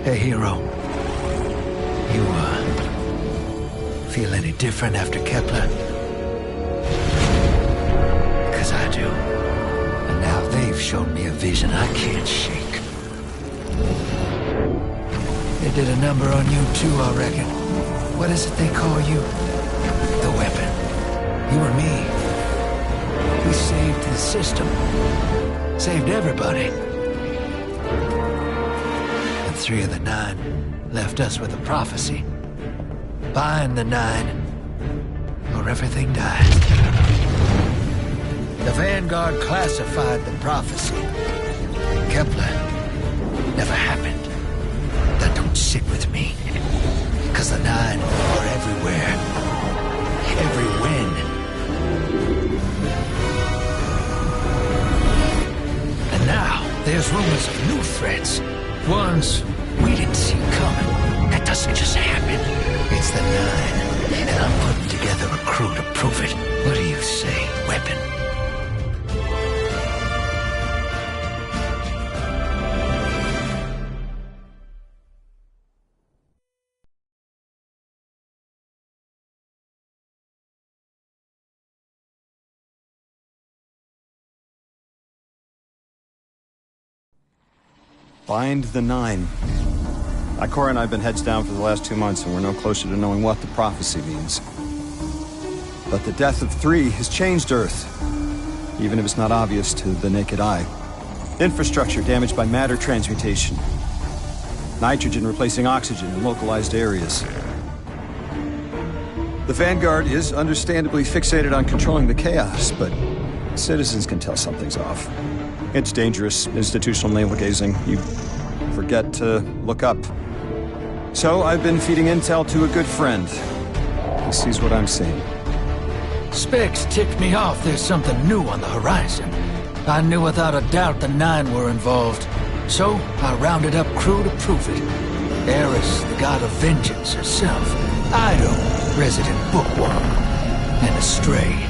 Hey, Hero. You, feel any different after Kepler? Because I do. And now they've shown me a vision I can't shake. They did a number on you too, I reckon. What is it they call you? The weapon. You and me. We saved the system. Saved everybody. And 3 of the 9 left us with a prophecy. Bind the 9, or everything dies. The Vanguard classified the prophecy. Kepler never happened. That don't sit with me. Because the 9 are everywhere. Every when. And now, there's rumors of new threats. Ones we didn't see coming. That doesn't just happen. It's the 9, and I'm putting together a crew to prove it. What do you say, weapon? Bind the 9. Ikora and I have been heads down for the last 2 months, and we're no closer to knowing what the prophecy means. But the death of 3 has changed Earth, even if it's not obvious to the naked eye. Infrastructure damaged by matter transmutation. Nitrogen replacing oxygen in localized areas. The Vanguard is understandably fixated on controlling the chaos, but citizens can tell something's off. It's dangerous, institutional navel-gazing. You forget to look up. So I've been feeding intel to a good friend. He sees what I'm seeing. Specs ticked me off there's something new on the horizon. I knew without a doubt the 9 were involved. So I rounded up crew to prove it. Eris, the god of vengeance herself. Ido, resident bookworm. And Astray.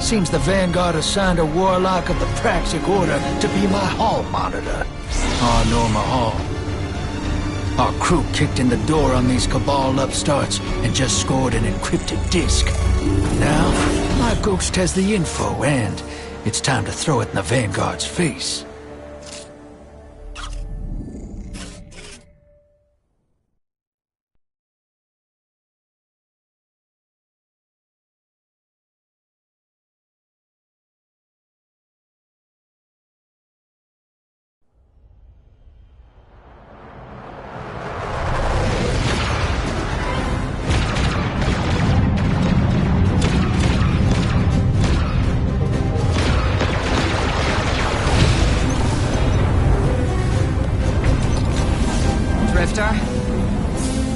Seems the Vanguard assigned a warlock of the Praxic Order to be my hall monitor. Norma Hall. Our crew kicked in the door on these Cabal upstarts and just scored an encrypted disk. Now, my ghost has the info, and it's time to throw it in the Vanguard's face.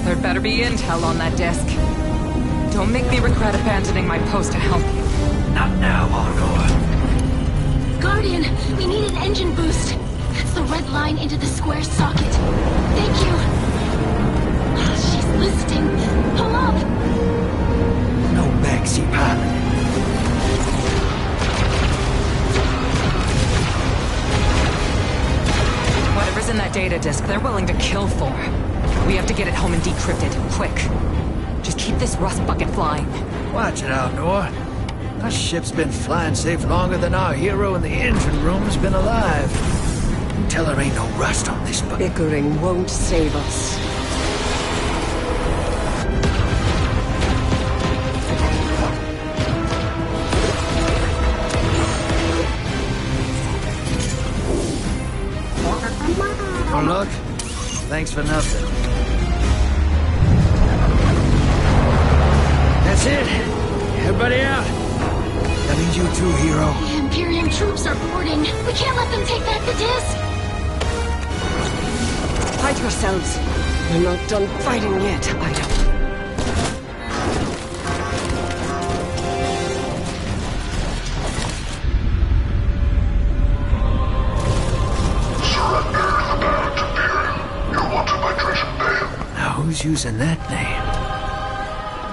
There'd better be intel on that disk. Don't make me regret abandoning my post to help you. Not now, Arnor. Guardian, we need an engine boost. That's the red line into the square socket. Thank you. She's listening. Pull up. No backseat pilot. Whatever's in that data disk, they're willing to kill for. We have to get it home and decrypted, quick. Just keep this rust bucket flying. Watch it out, Nor. Our ship's been flying safe longer than our hero in the engine room's been alive. Tell her ain't no rust on this bucket. Bickering won't save us. Oh, look. Thanks for nothing. That's it. Everybody out. That means you too, Hero. The Imperium troops are boarding. We can't let them take back the disc. Fight yourselves. We're not done fighting yet, Ido. Who's using that name?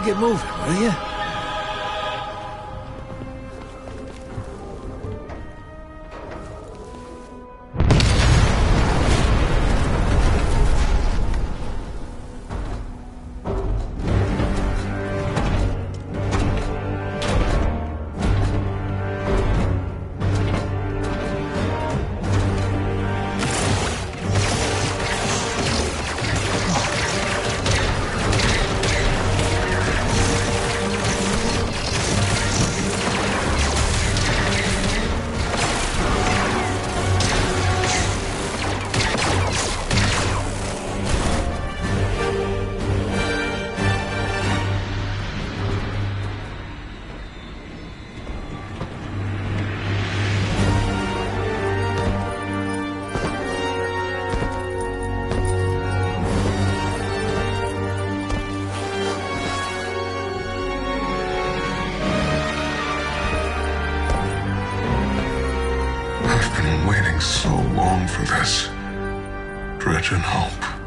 Get moving, will you? waiting so long for this. Dredge and hope.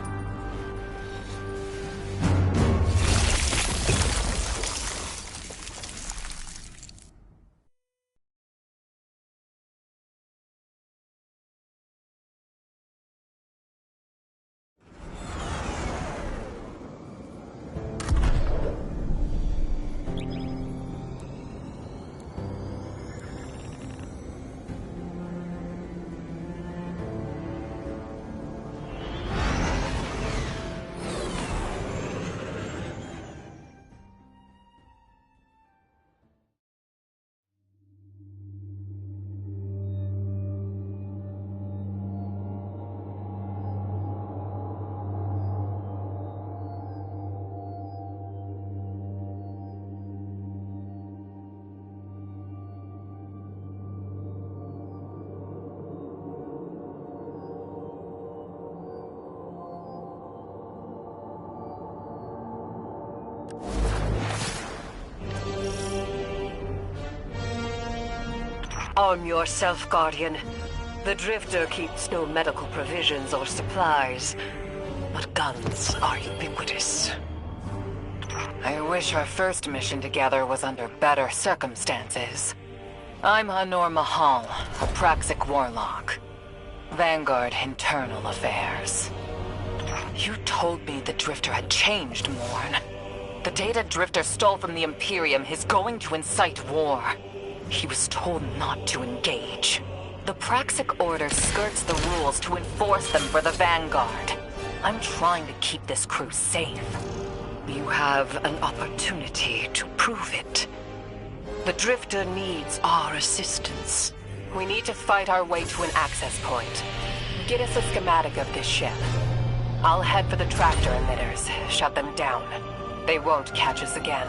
Arm yourself, Guardian. The Drifter keeps no medical provisions or supplies, but guns are ubiquitous. I wish our first mission together was under better circumstances. I'm Hanor Mahal, a Praxic warlock. Vanguard Internal Affairs. You told me the Drifter had changed, Morn. The data Drifter stole from the Imperium is going to incite war. He was told not to engage. The Praxic Order skirts the rules to enforce them for the Vanguard. I'm trying to keep this crew safe. You have an opportunity to prove it. The Drifter needs our assistance. We need to fight our way to an access point. Get us a schematic of this ship. I'll head for the tractor emitters, shut them down. They won't catch us again.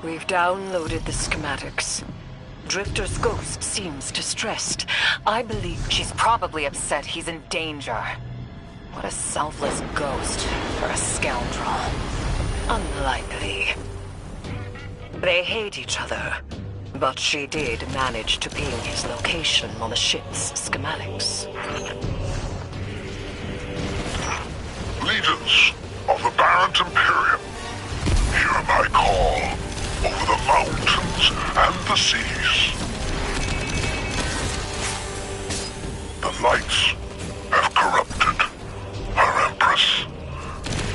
We've downloaded the schematics. Drifter's ghost seems distressed. I believe She's probably upset he's in danger. What a selfless ghost for a scoundrel. unlikely. They hate each other, but she did manage to ping his location on the ship's schematics. Leaders of the Barrent Imperium, hear my call over the mountains and the seas. The lights have corrupted her Empress.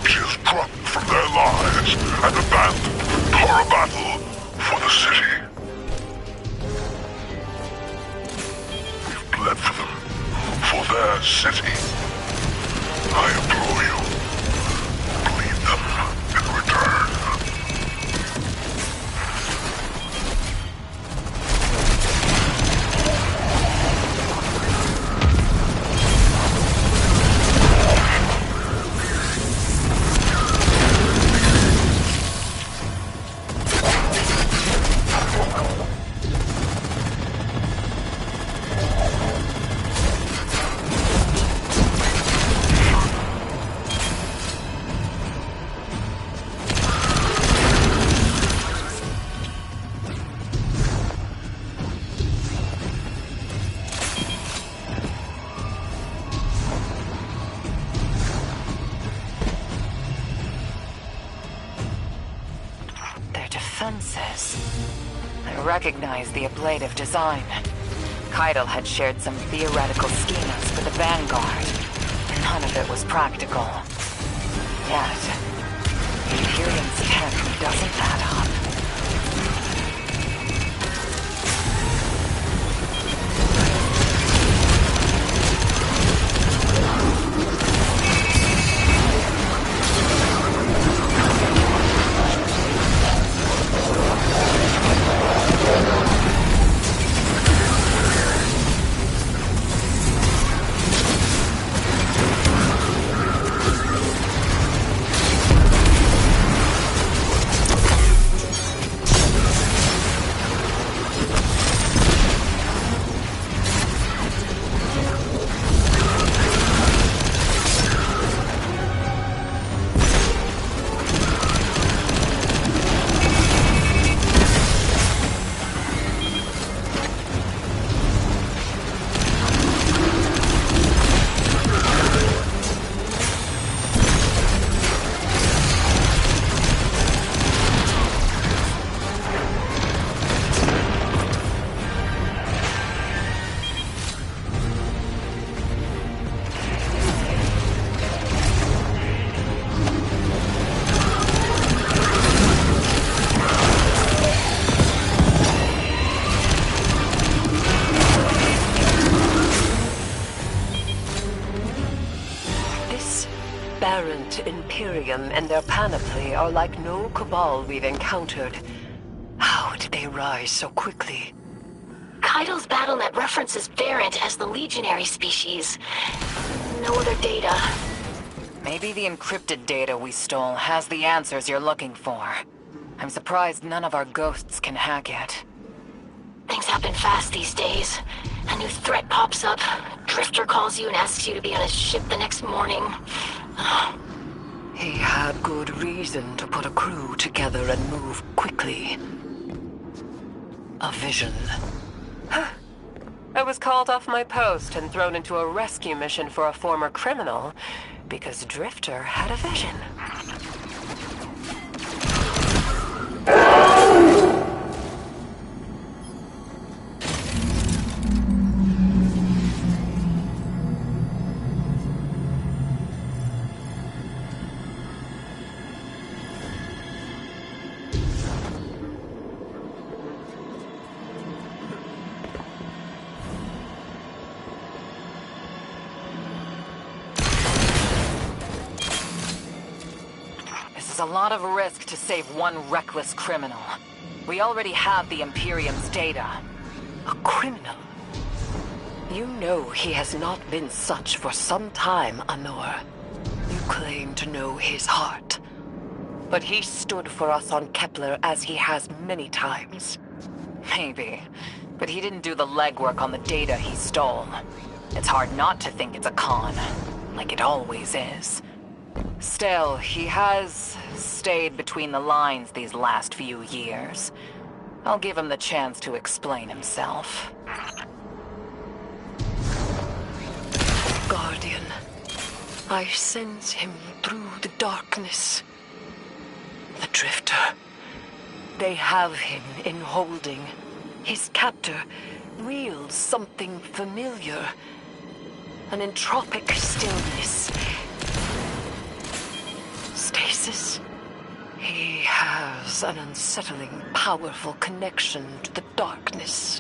She has drunk from their lives and abandoned for a battle for the city. We've bled for them, for their defenses. I recognize the ablative design. Keitel had shared some theoretical schemas for the Vanguard. None of it was practical. Yet, the Imperium's tech doesn't add up. Imperium and their panoply are like no Cabal we've encountered. How did they rise so quickly? Keitel's BattleNet references Variant as the legionary species. No other data. Maybe the encrypted data we stole has the answers you're looking for. I'm surprised none of our ghosts can hack it. Things happen fast these days. A new threat pops up. Drifter calls you and asks you to be on his ship the next morning. He had good reason to put a crew together and move quickly. A vision. I was called off my post and thrown into a rescue mission for a former criminal because Drifter had a vision. A lot of risk to save one reckless criminal. We already have the Imperium's data. A criminal? You know he has not been such for some time, Anor. You claim to know his heart. But he stood for us on Kepler as he has many times. Maybe. But he didn't do the legwork on the data he stole. It's hard not to think it's a con. Like it always is. Still, he has stayed between the lines these last few years. I'll give him the chance to explain himself. Guardian, I sense him through the darkness. The Drifter. They have him in holding. His captor wields something familiar. An entropic stillness. Stasis. He has an unsettling, powerful connection to the darkness.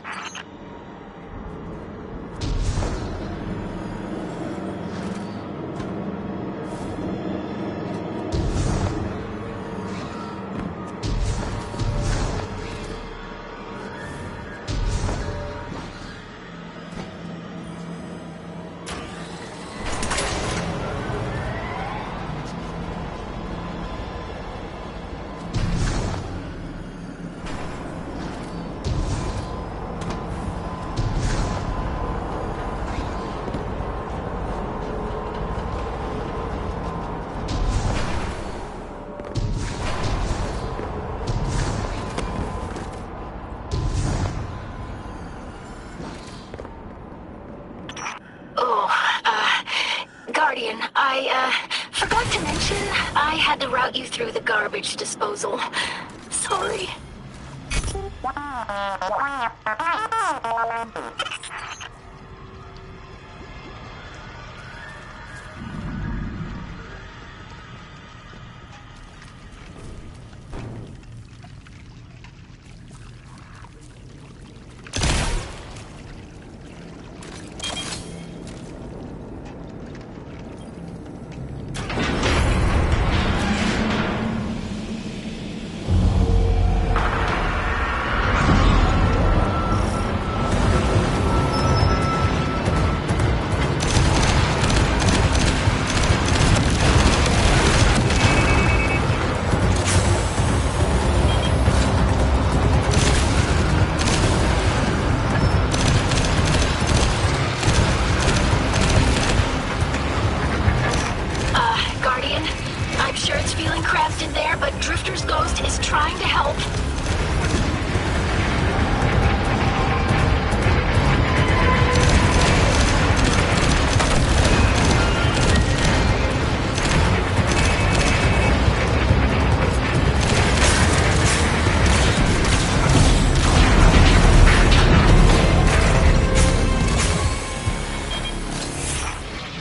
Guardian, I forgot to mention I had to route you through the garbage disposal. Sorry. Guardian, I'm sure it's feeling cramped in there, but Drifter's ghost is trying to help.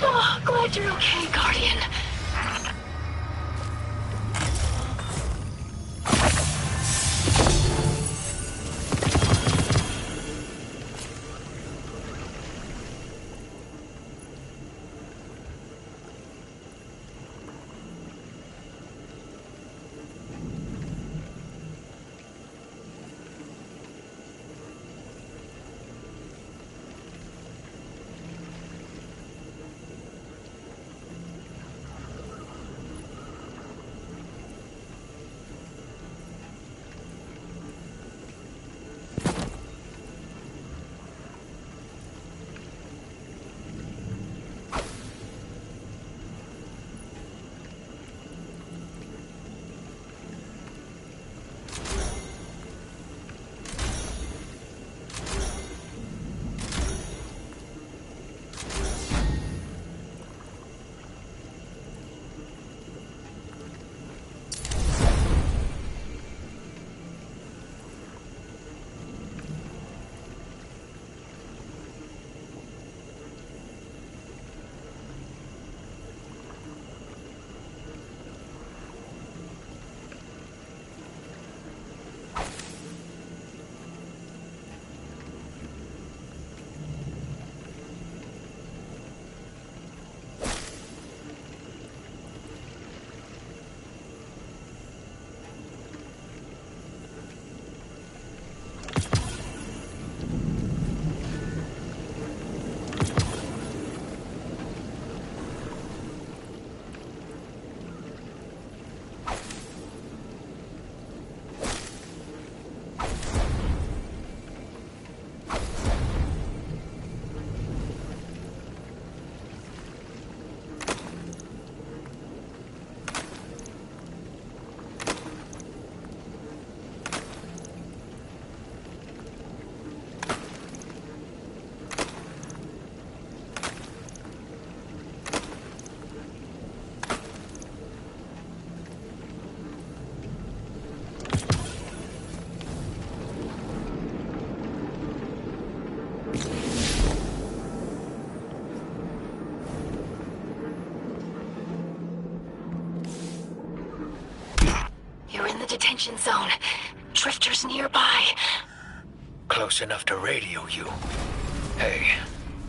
Oh, glad you're okay, Guardian. Detention zone. Drifter's nearby. Close enough to radio you. Hey,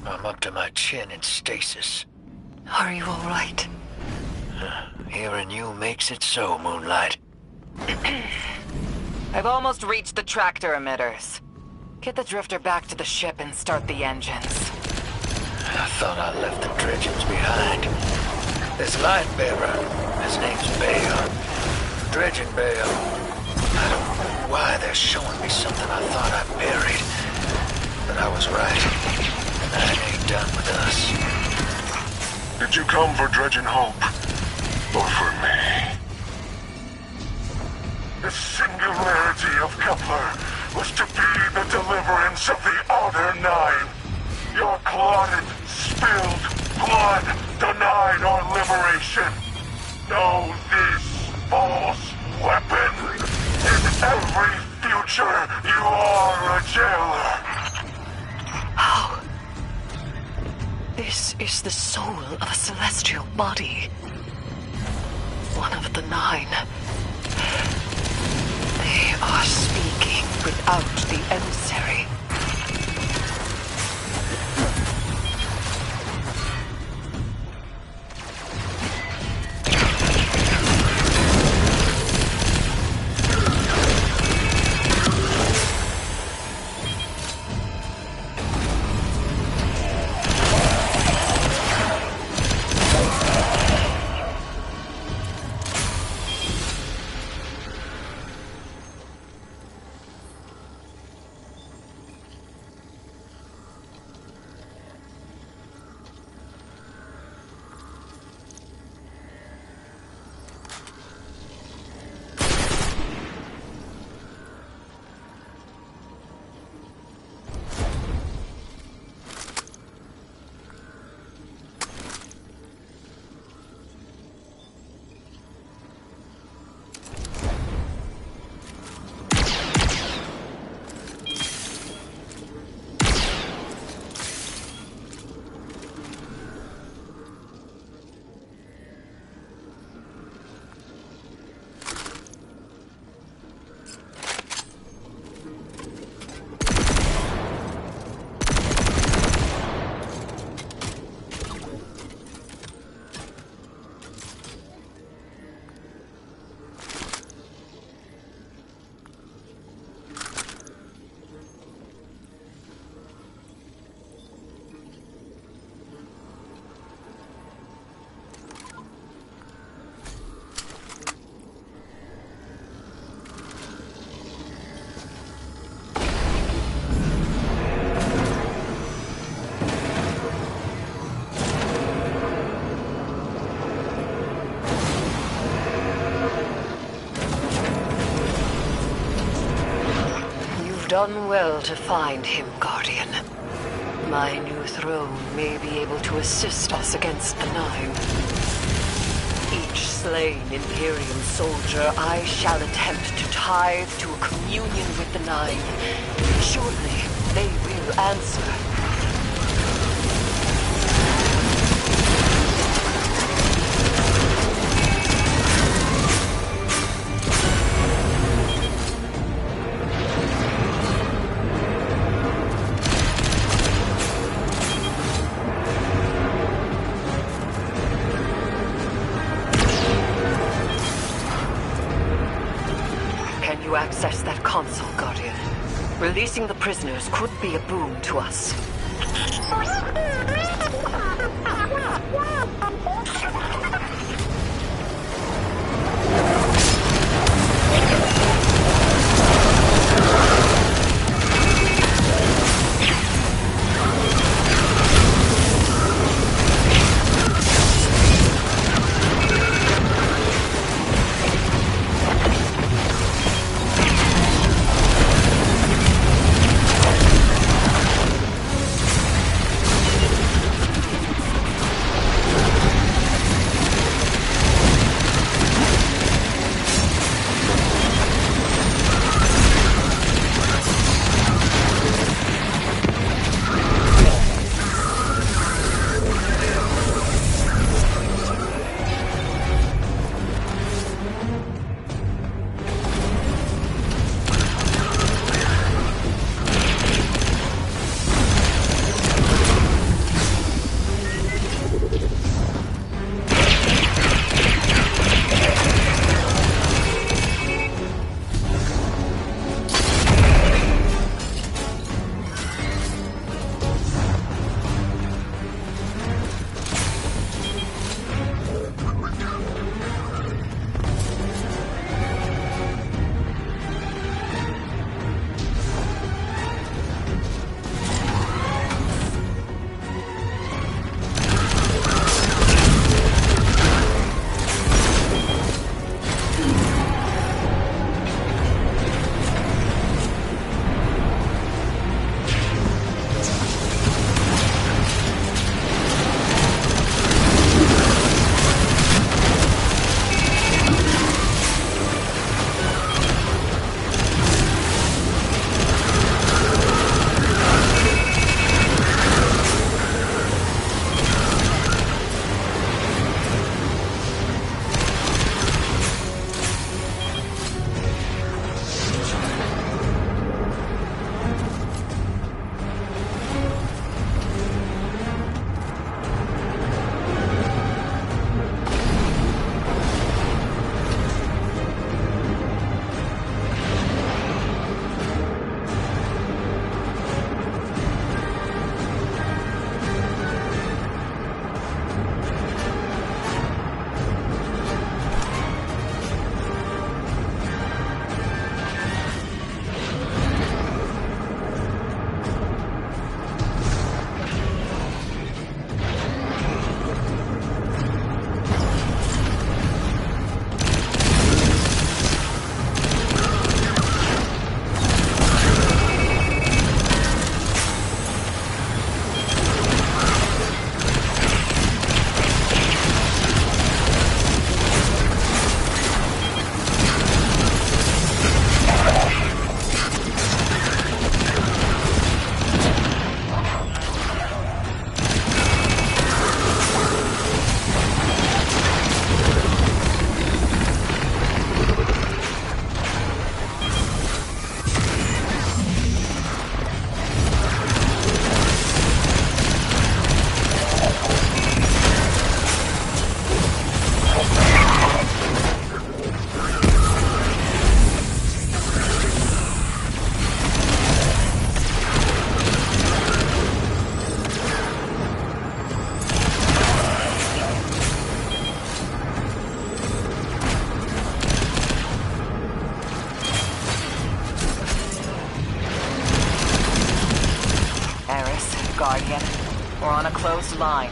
I'm up to my chin in stasis. Are you all right? Hearing you makes it so, Moonlight. I've almost reached the tractor emitters. Get the Drifter back to the ship and start the engines. I thought I left the dredgens behind. This light bearer, his name's Bale. Dredgen Bale. I don't know why they're showing me something I thought I buried. But I was right. That ain't done with us. Did you come for Dredgen Hope? Or for me? The singularity of Kepler was to be the deliverance of the Outer Nine. Your clotted, spilled blood denied our liberation. Know this false weapon in every future creature, you are a jailer. How? This is the soul of a celestial body. One of the 9. They are speaking without the emissary. Done well to find him, Guardian. My new throne may be able to assist us against the 9. Each slain Imperium soldier I shall attempt to tithe to a communion with the 9. Surely they will answer. Access that console, Guardian. Releasing the prisoners could be a boon to us. on a closed line.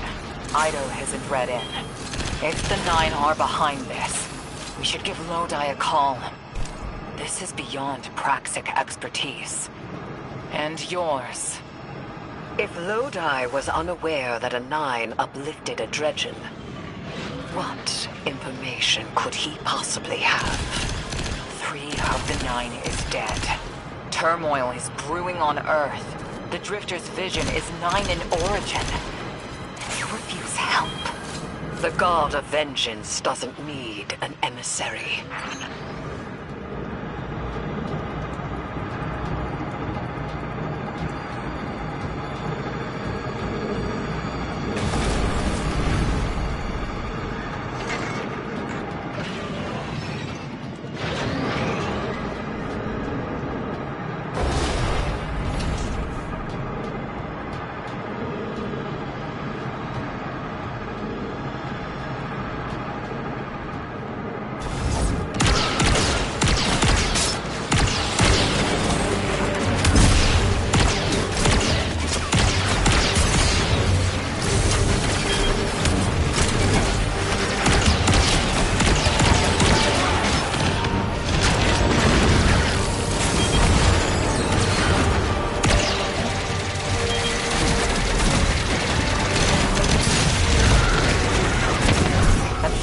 Ido isn't read in. If the Nine are behind this, we should give Lodi a call. This is beyond Praxic expertise. And yours. If Lodi was unaware that a Nine uplifted a Dredgen, what information could he possibly have? 3 of the 9 is dead. Turmoil is brewing on Earth. The Drifter's vision is 9 in origin. And you refuse help. The God of Vengeance doesn't need an emissary.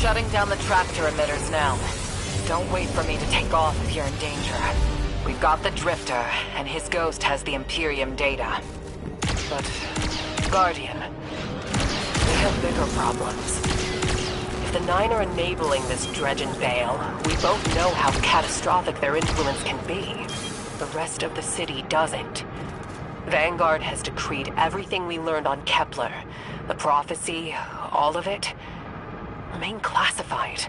Shutting down the tractor emitters now. Don't wait for me to take off if you're in danger. We've got the Drifter, and his ghost has the Imperium data. But, Guardian, we have bigger problems. If the Nine are enabling this Dredgen Bale, we both know how catastrophic their influence can be. The rest of the city doesn't. Vanguard has decreed everything we learned on Kepler, the prophecy, all of it, remain classified.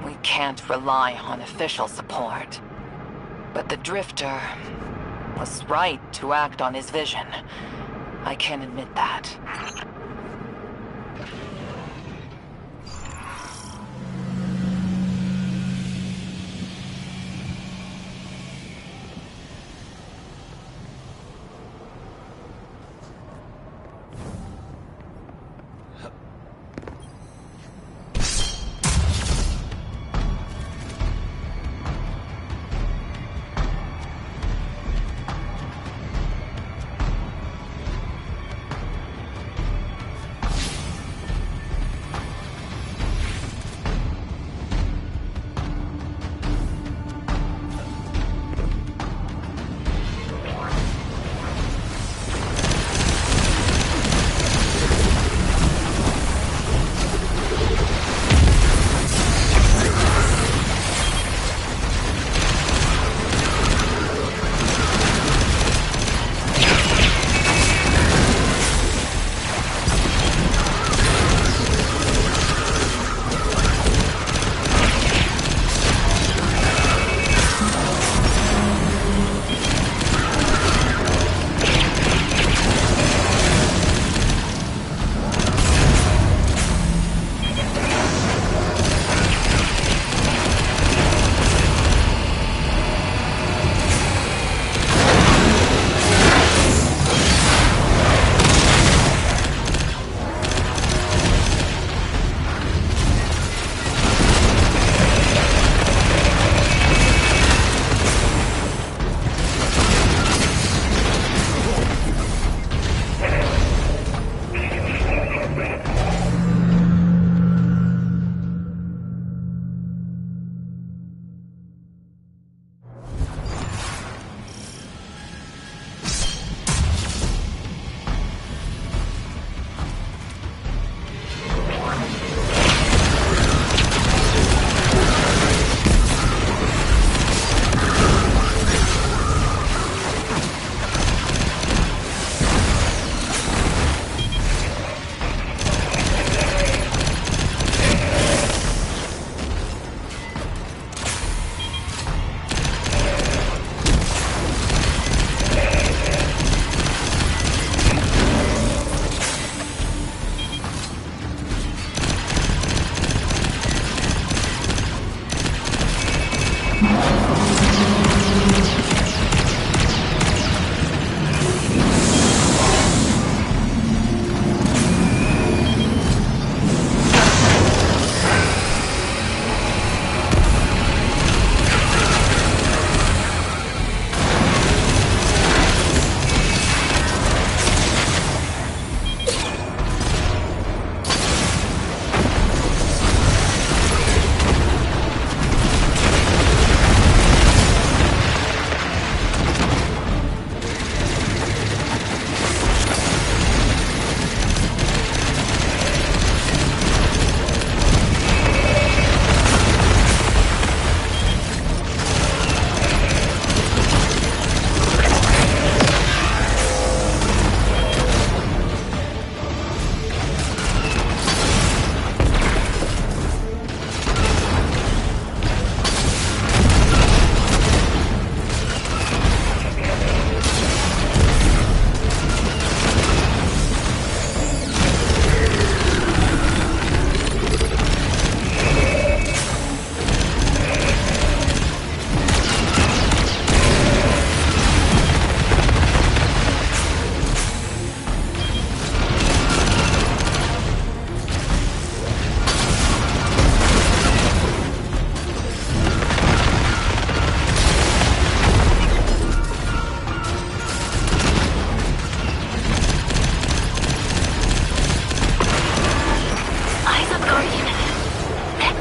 We can't rely on official support. But the Drifter was right to act on his vision. I can admit that.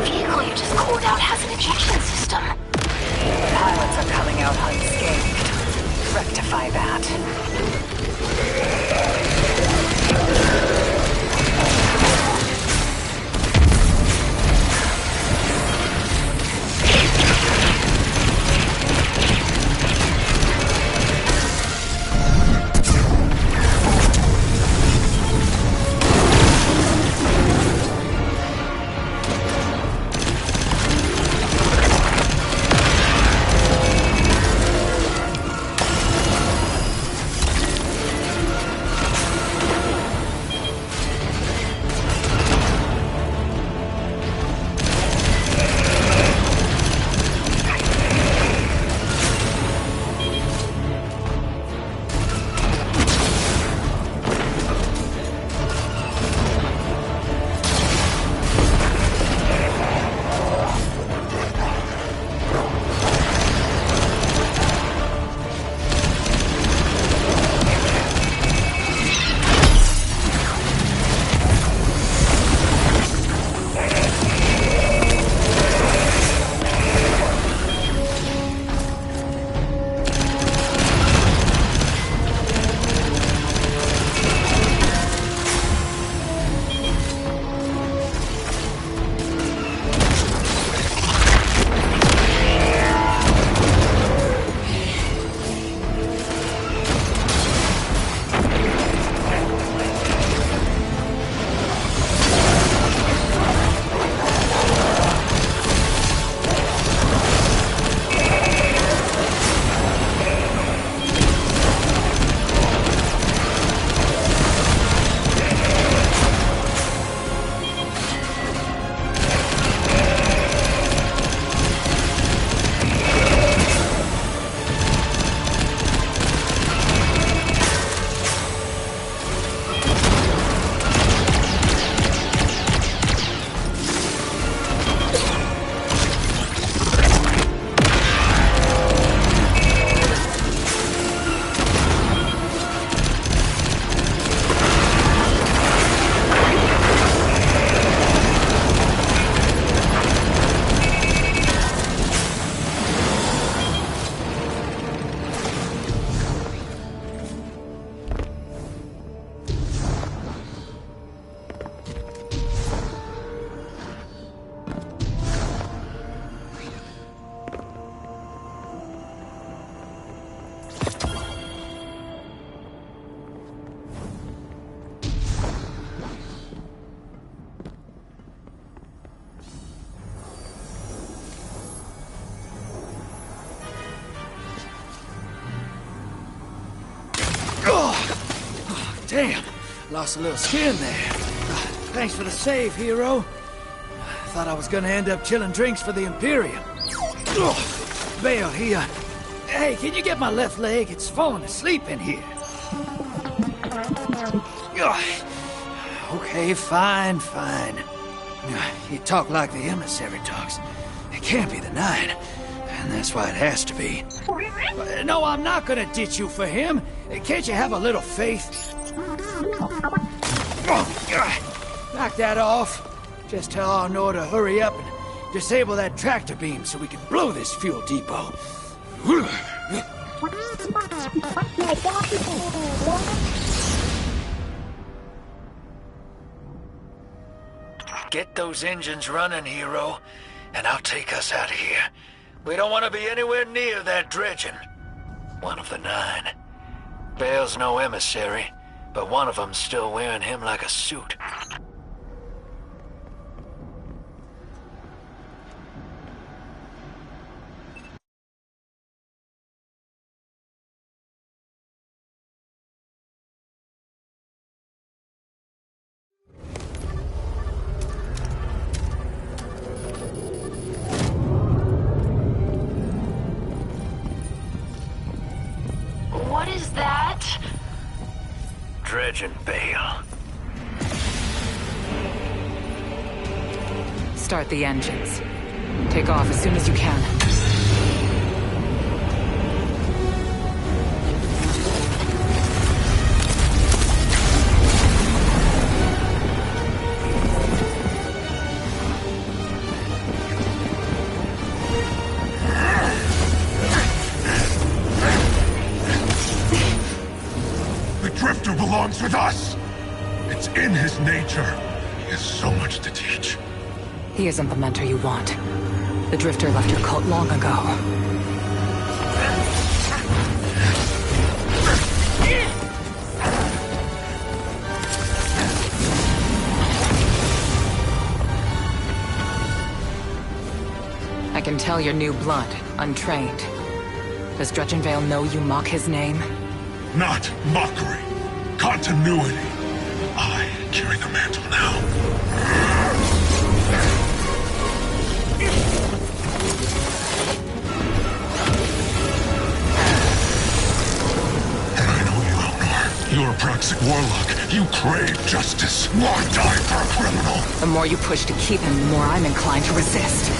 vehicle you just called out has an ejection system. Pilots are coming out unscathed. Rectify that. Damn, lost a little skin there. Thanks for the save, hero. Thought I was gonna end up chilling drinks for the Imperium. Bale, hey, can you get my left leg? It's falling asleep in here. Okay, fine. You talk like the emissary talks. It can't be the Nine, and that's why it has to be. No, I'm not gonna ditch you for him. Can't you have a little faith? Knock that off. Just tell Arnor to hurry up and disable that tractor beam so we can blow this fuel depot. Get those engines running, hero, and I'll take us out of here. We don't want to be anywhere near that dredging. One of the Nine. Bale's no emissary, but one of them's still wearing him like a suit. What is that? Dredging Bale. Start the engines. Take off as soon as you can. belongs with us. It's in his nature. He has so much to teach. He isn't the mentor you want. The Drifter left your cult long ago. I can tell you're new blood, untrained. Does Dredgenvale know you mock his name? Not mockery. Continuity. I carry the mantle now. And I know you, Elnor. You're a Praxic warlock. You crave justice. Why die for a criminal? The more you push to keep him, the more I'm inclined to resist.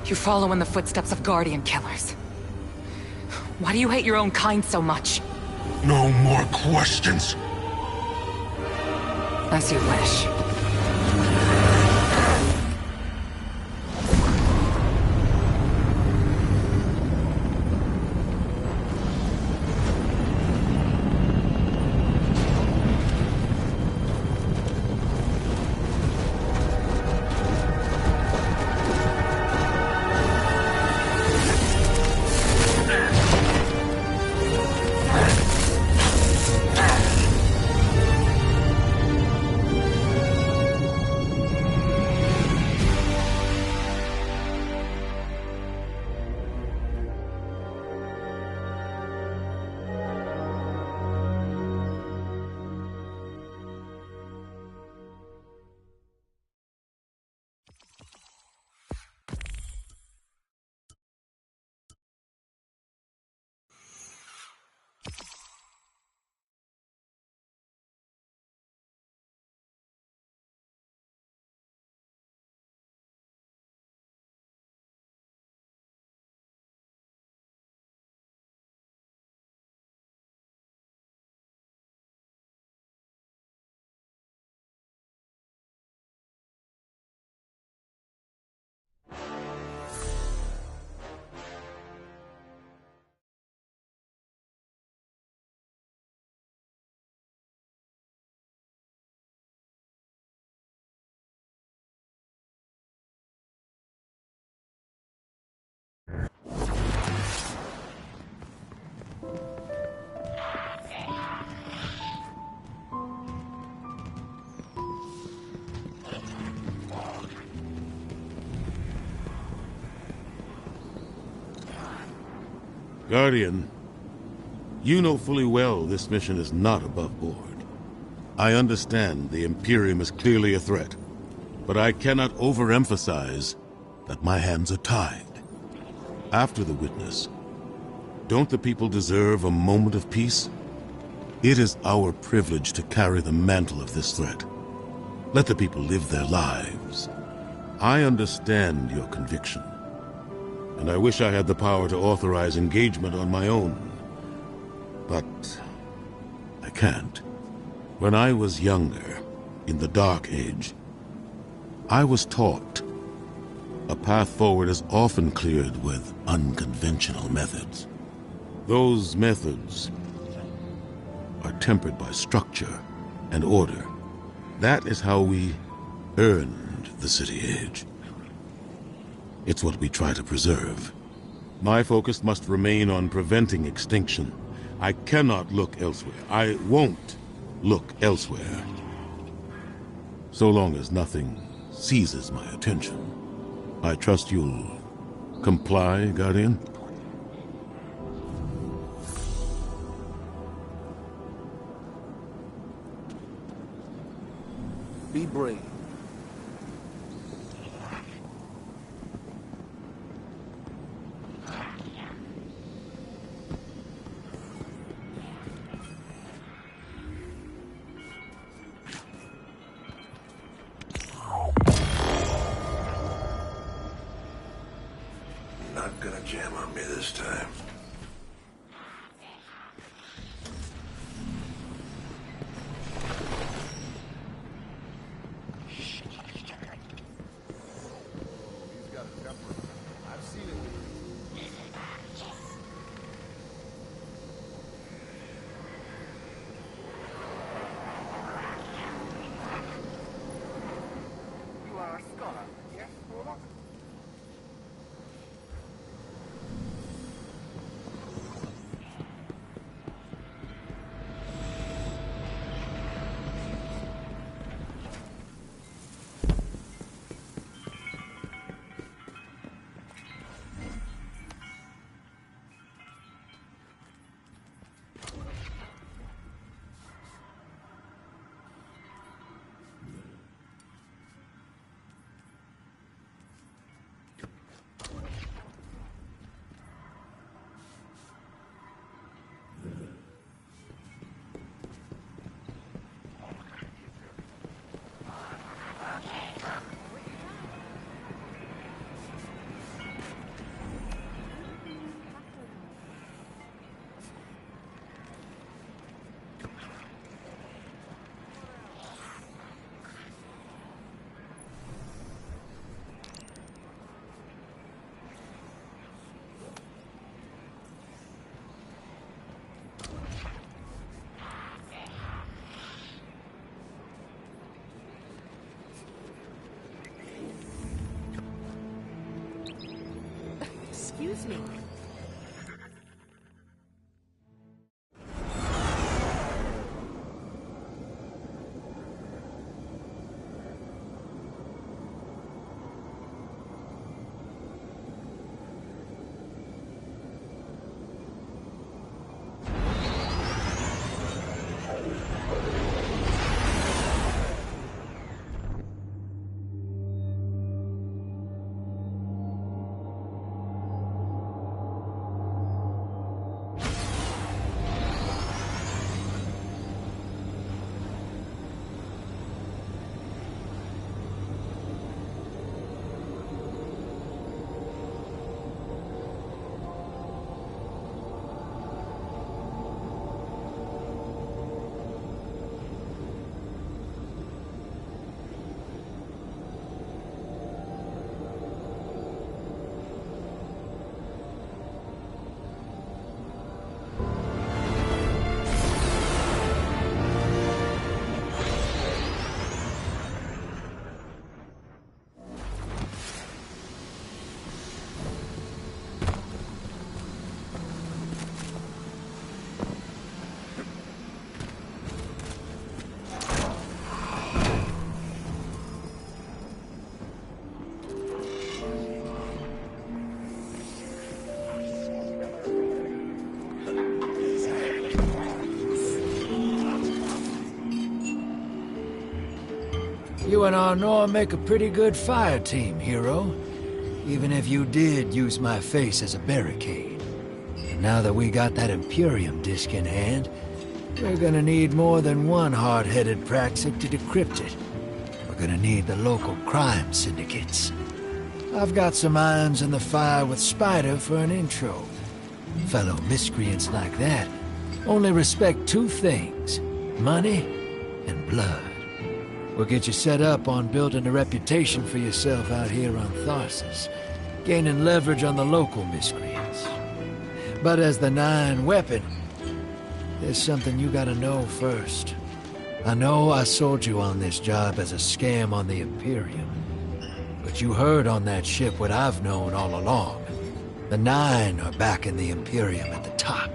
You follow in the footsteps of Guardian killers. Why do you hate your own kind so much? No more questions. As you wish. Guardian, you know fully well this mission is not above board. I understand the Imperium is clearly a threat, but I cannot overemphasize that my hands are tied. After the witness, don't the people deserve a moment of peace? It is our privilege to carry the mantle of this threat. Let the people live their lives. I understand your conviction, and I wish I had the power to authorize engagement on my own. But I can't. When I was younger, in the Dark Age, I was taught a path forward is often cleared with unconventional methods. Those methods are tempered by structure and order. That is how we earned the City Age. It's what we try to preserve. My focus must remain on preventing extinction. I cannot look elsewhere. I won't look elsewhere. So long as nothing seizes my attention. I trust you'll comply, Guardian? Be brave. jam on me this time. Excuse me. You and Arnor make a pretty good fire team, hero. Even if you did use my face as a barricade. And now that we got that Imperium disk in hand, we're gonna need more than one hard-headed Praxic to decrypt it. We're gonna need the local crime syndicates. I've got some irons in the fire with Spider for an intro. Fellow miscreants like that only respect two things: money and blood. We'll get you set up on building a reputation for yourself out here on Tharsis, gaining leverage on the local miscreants. But as the Nine weapon, there's something you gotta know first. I know I sold you on this job as a scam on the Imperium, but you heard on that ship what I've known all along. The Nine are backing the Imperium at the top.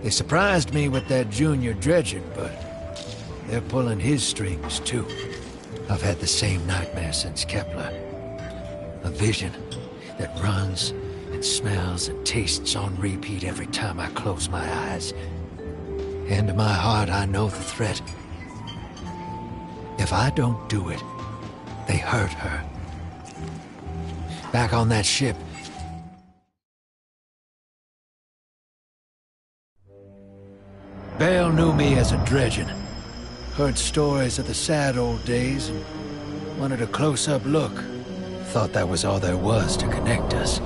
They surprised me with that junior dredging, but they're pulling his strings, too. I've had the same nightmare since Kepler. A vision that runs and smells and tastes on repeat every time I close my eyes. And in my heart, I know the threat. If I don't do it, they hurt her. Back on that ship, Bale knew me as a dredgen. Heard stories of the sad old days and wanted a close-up look. Thought that was all there was to connect us.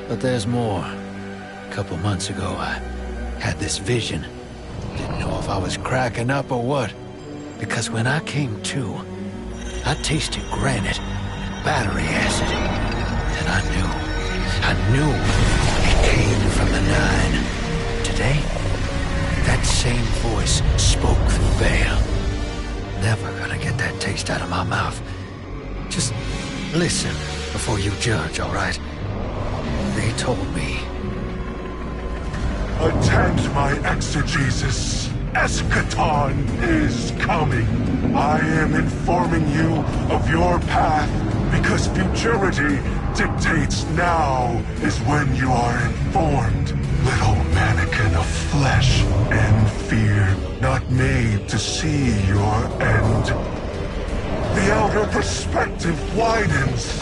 But there's more. A couple months ago, I had this vision. Didn't know if I was cracking up or what. Because when I came to, I tasted granite and battery acid. And I knew it came from the Nine. Today, that same voice spoke through Veil. Never gonna get that taste out of my mouth. Just listen before you judge, all right? They told me. Attend my exegesis. Eschaton is coming. I am informing you of your path because futurity dictates now is when you are informed. Little mannequin of flesh and fear, not made to see your end. The outer perspective widens.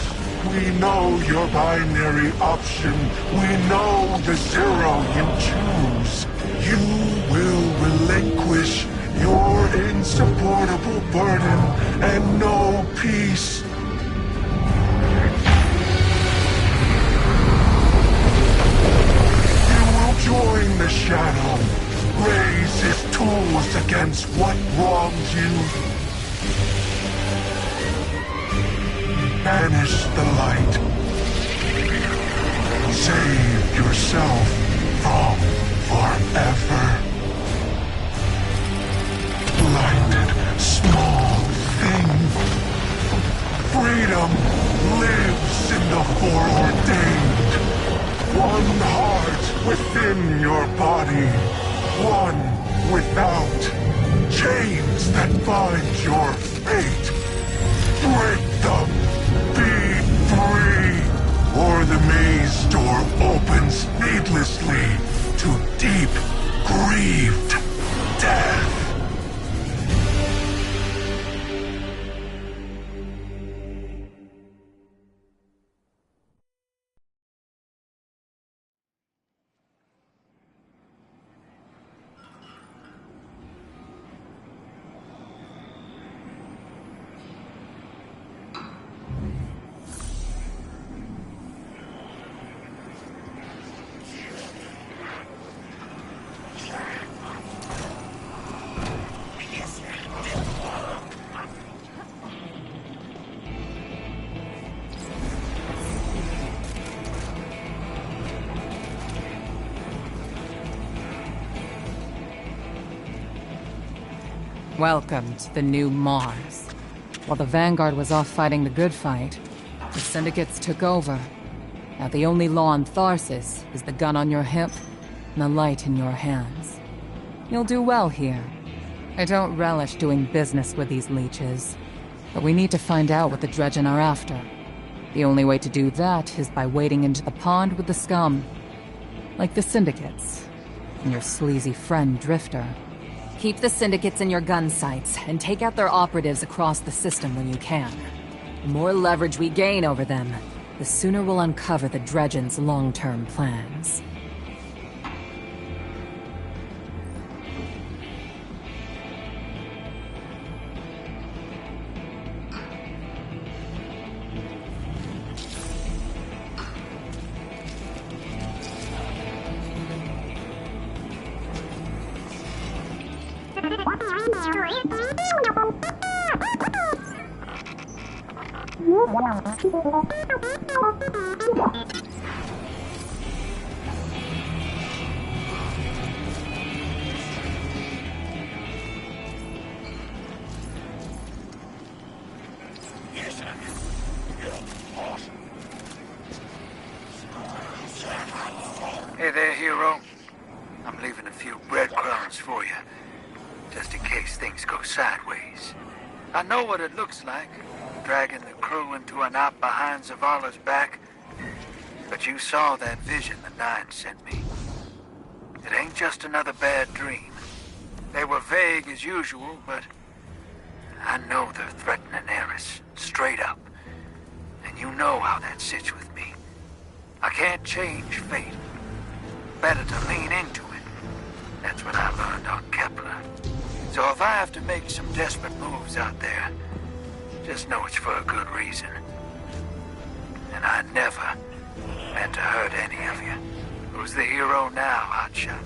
We know your binary option. We know the zero you choose. You will relinquish your insupportable burden and know peace. You will join the shadow, raise his tools against what wronged you. Banish the light. Save yourself from forever. Blinded, small thing. Freedom lives in the foreordained. One heart within your body. One without. Chains that bind your fate. Break them. Be free, or the maze door opens needlessly to deep, grieved death. Welcome to the new Mars. While the Vanguard was off fighting the good fight, the Syndicates took over. Now the only law on Tharsis is the gun on your hip and the light in your hands. You'll do well here. I don't relish doing business with these leeches, but we need to find out what the Dredgen are after. The only way to do that is by wading into the pond with the scum. Like the Syndicates, and your sleazy friend Drifter. Keep the Syndicates in your gun sights, and take out their operatives across the system when you can. The more leverage we gain over them, the sooner we'll uncover the Dredgen's long-term plans. Hey there, hero. I'm leaving a few breadcrumbs for you, just in case things go sideways. I know what it looks like, dragging the crew into a knot behind Zavala's back. But you saw that vision the Nine sent me. It ain't just another bad dream. They were vague as usual, but I know they're threatening Eris, straight up. And you know how that sits with me. I can't change fate. Better to lean into it. That's what I learned on Kepler. So if I have to make some desperate moves out there, just know it's for a good reason. And I never Meant to hurt any of you. Who's the hero now, Hotshot?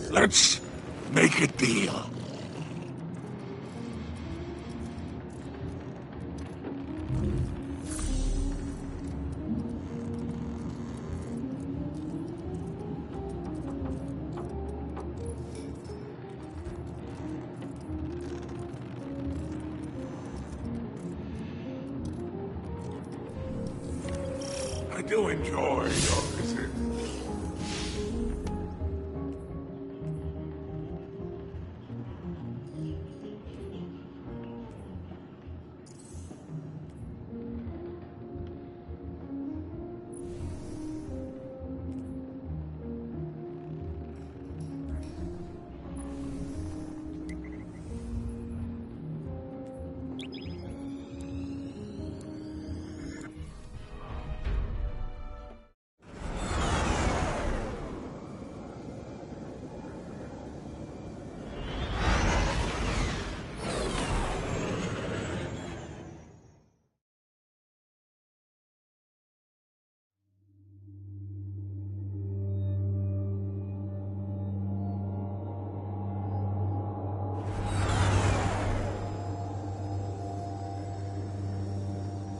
Let's make a deal. I do enjoy your visit.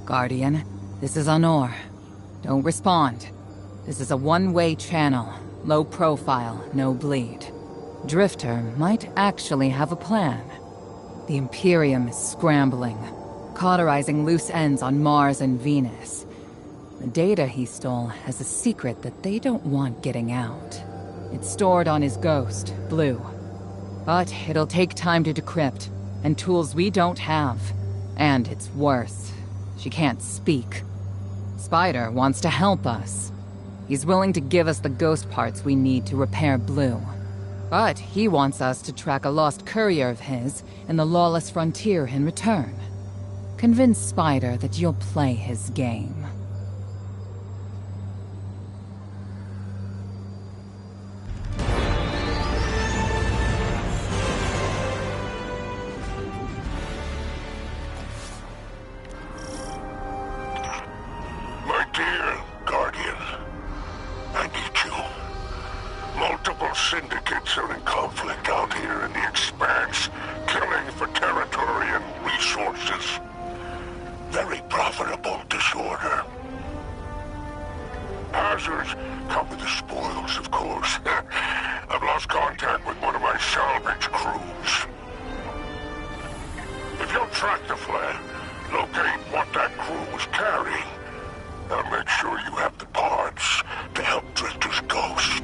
Guardian, this is Honor. Don't respond. This is a one-way channel. Low profile, no bleed. Drifter might actually have a plan. The Imperium is scrambling, cauterizing loose ends on Mars and Venus. The data he stole has a secret that they don't want getting out. It's stored on his ghost, Blue. But it'll take time to decrypt. and tools we don't have. And it's worse. She can't speak. Spider wants to help us. He's willing to give us the ghost parts we need to repair Blue. But he wants us to track a lost courier of his in the lawless frontier in return. Convince Spider that you'll play his game. My dear Guardian, I need you. Multiple syndicates are in conflict out here in the Expanse, killing for territory and resources. Very profitable disorder. Hazards come with the spoils, of course. I've lost contact with one of my salvage crews. If you'll track the flare, locate what that crew was carrying, I'll make sure you have the parts to help Drifter's ghost.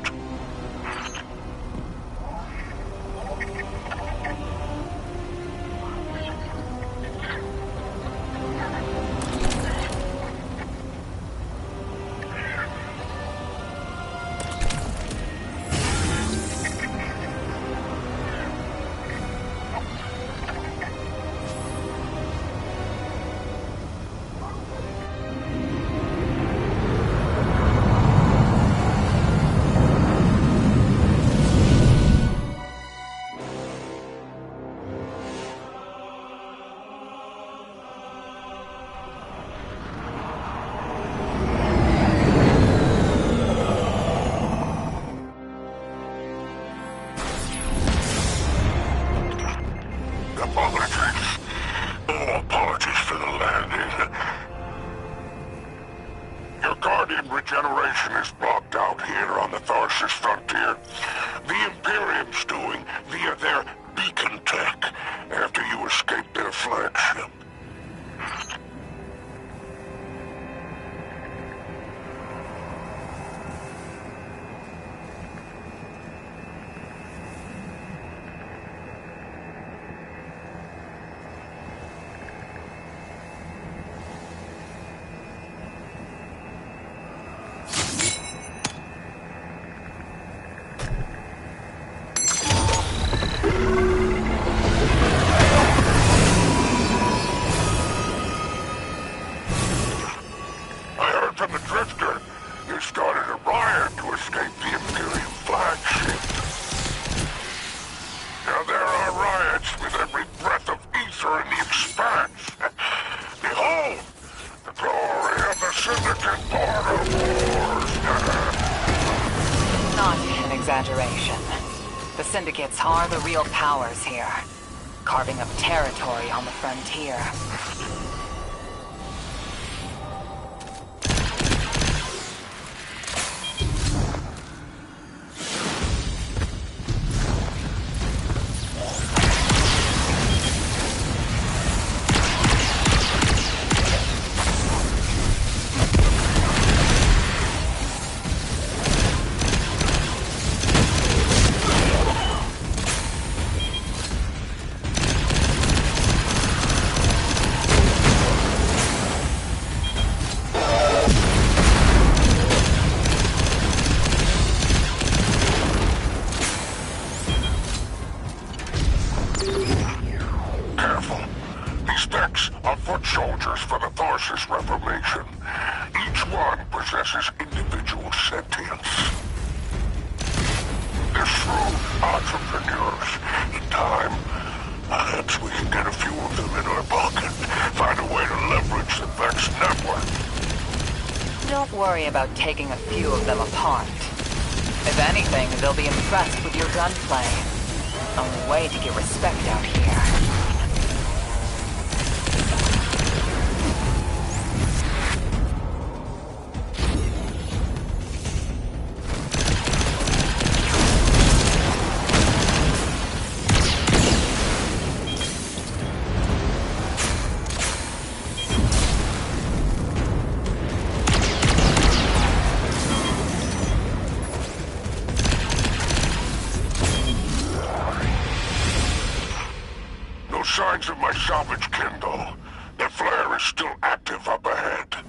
Apologies for the landing. Your Guardian regeneration is blocked out here on the Tharsis frontier. The Imperium's doing via their beacon tech after you escaped their flagship. From the Drifter, you started a riot to escape the Imperium flagship. Now there are riots with every breath of ether in the Expanse. Behold, the glory of the Syndicate border wars. Not an exaggeration. The Syndicates are the real powers here, carving up territory on the frontier. Foot soldiers for the Tharsis Reformation. Each one possesses individual sentience. They're shrewd entrepreneurs. In time, perhaps we can get a few of them in our pocket. Find a way to leverage the Vex network. Don't worry about taking a few of them apart. If anything, they'll be impressed with your gunplay. Only way to get respect out here. signs of my salvage kindle. The flare is still active up ahead.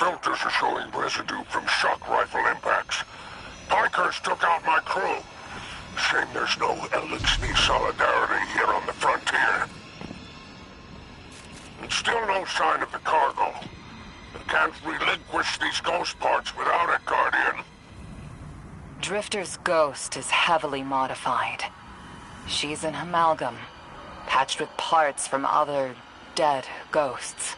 Filters are showing residue from shock rifle impacts. Pikers took out my crew. Shame there's no Elixir solidarity here on the frontier. And still no sign of the cargo. I can't relinquish these ghost parts without it, Guardian. Drifter's ghost is heavily modified. She's an amalgam, patched with parts from other dead ghosts.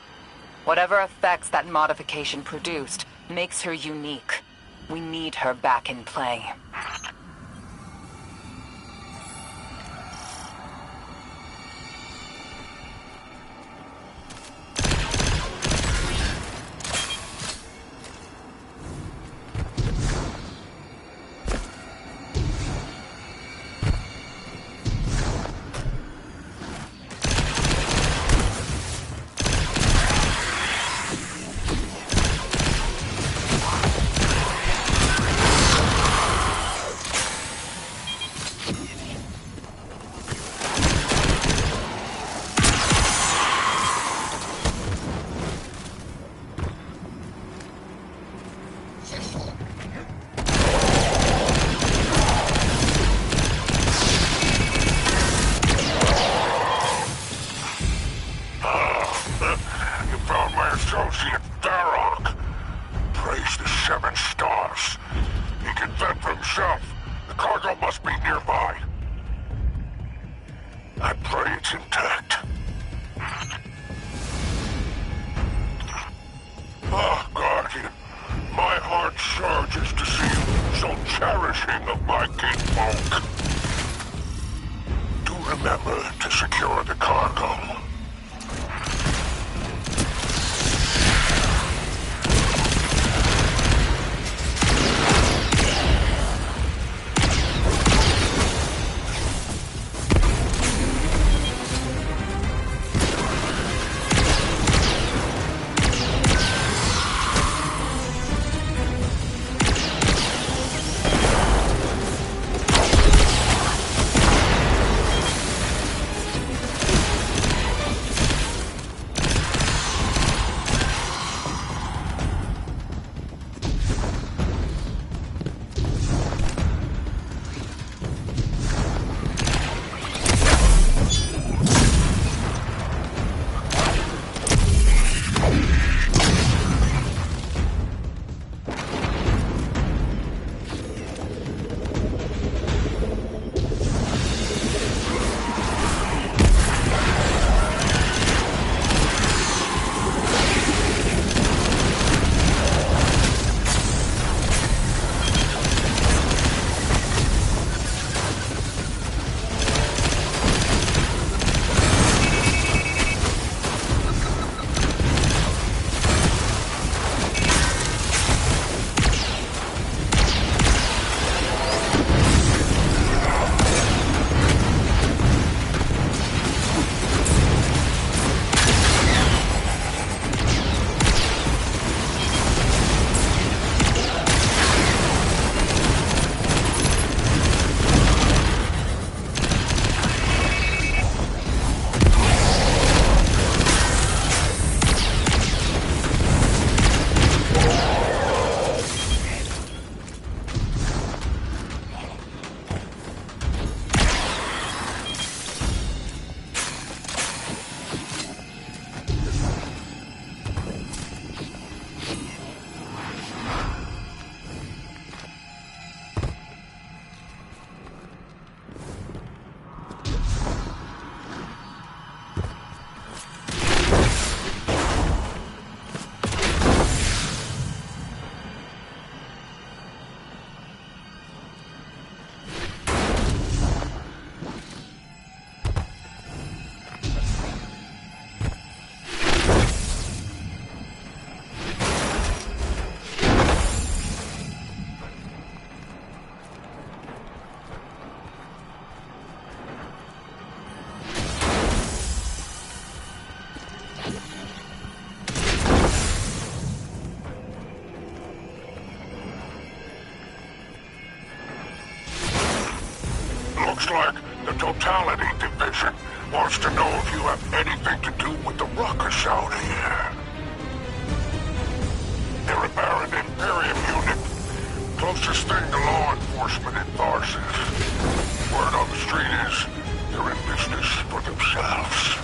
Whatever effects that modification produced makes her unique. We need her back in play. Looks like the Totality Division wants to know if you have anything to do with the ruckus out here. They're a Baron Imperium unit. Closest thing to law enforcement in Tharsis. Word on the street is they're in business for themselves.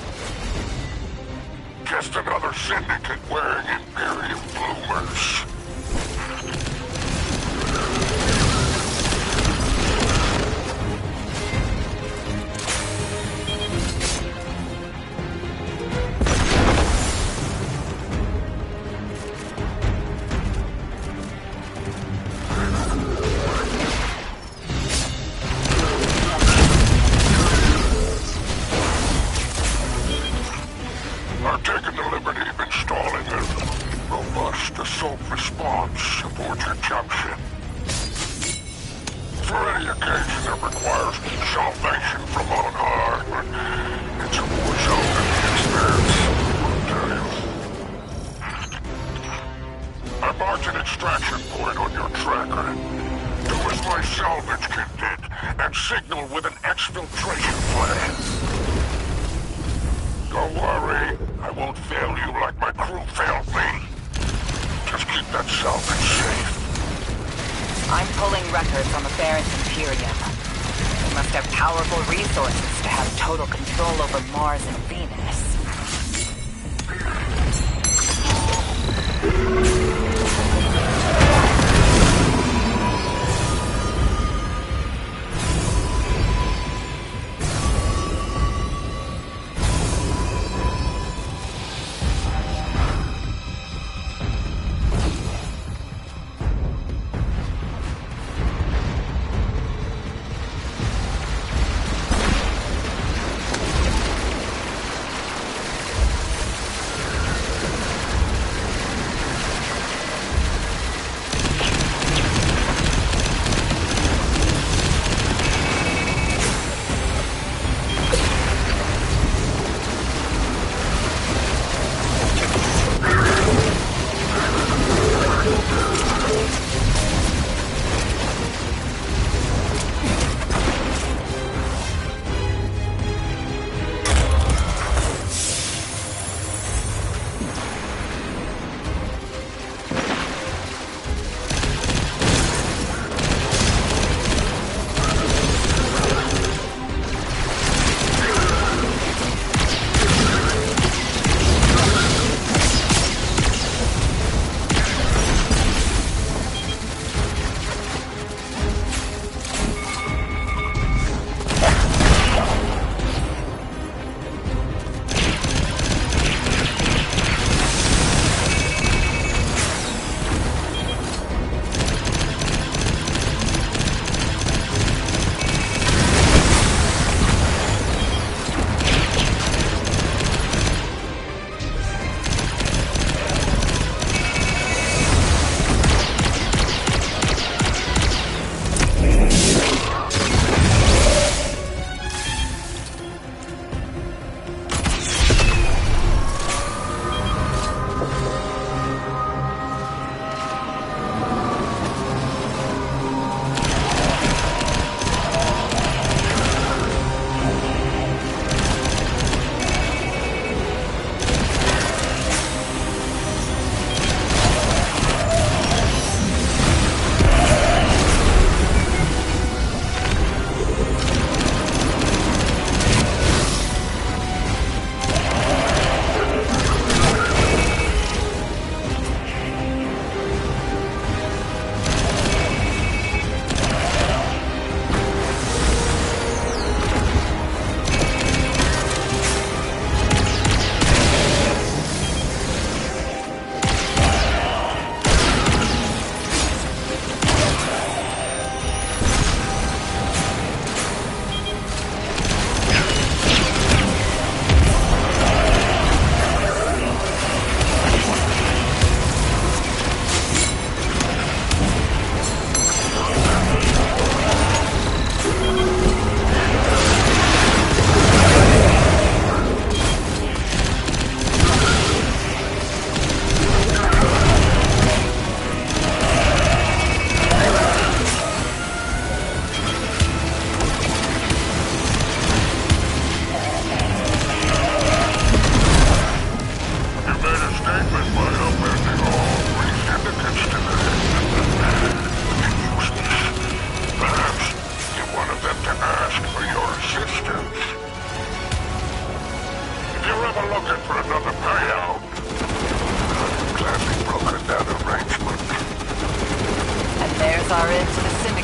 Just another syndicate wearing Imperium bloomers. I've taken the liberty of installing a robust assault response aboard your junction. For any occasion that requires salvation from on high, but it's a war zone in the expanse, I'll tell you. I marked an extraction point on your tracker. Do as my salvage kit did, and signal with an exfiltration plan. Don't worry, I won't fail you like my crew failed me. Just keep that salvage safe. I'm pulling records on the Baron's Imperium. They must have powerful resources to have total control over Mars and Venus.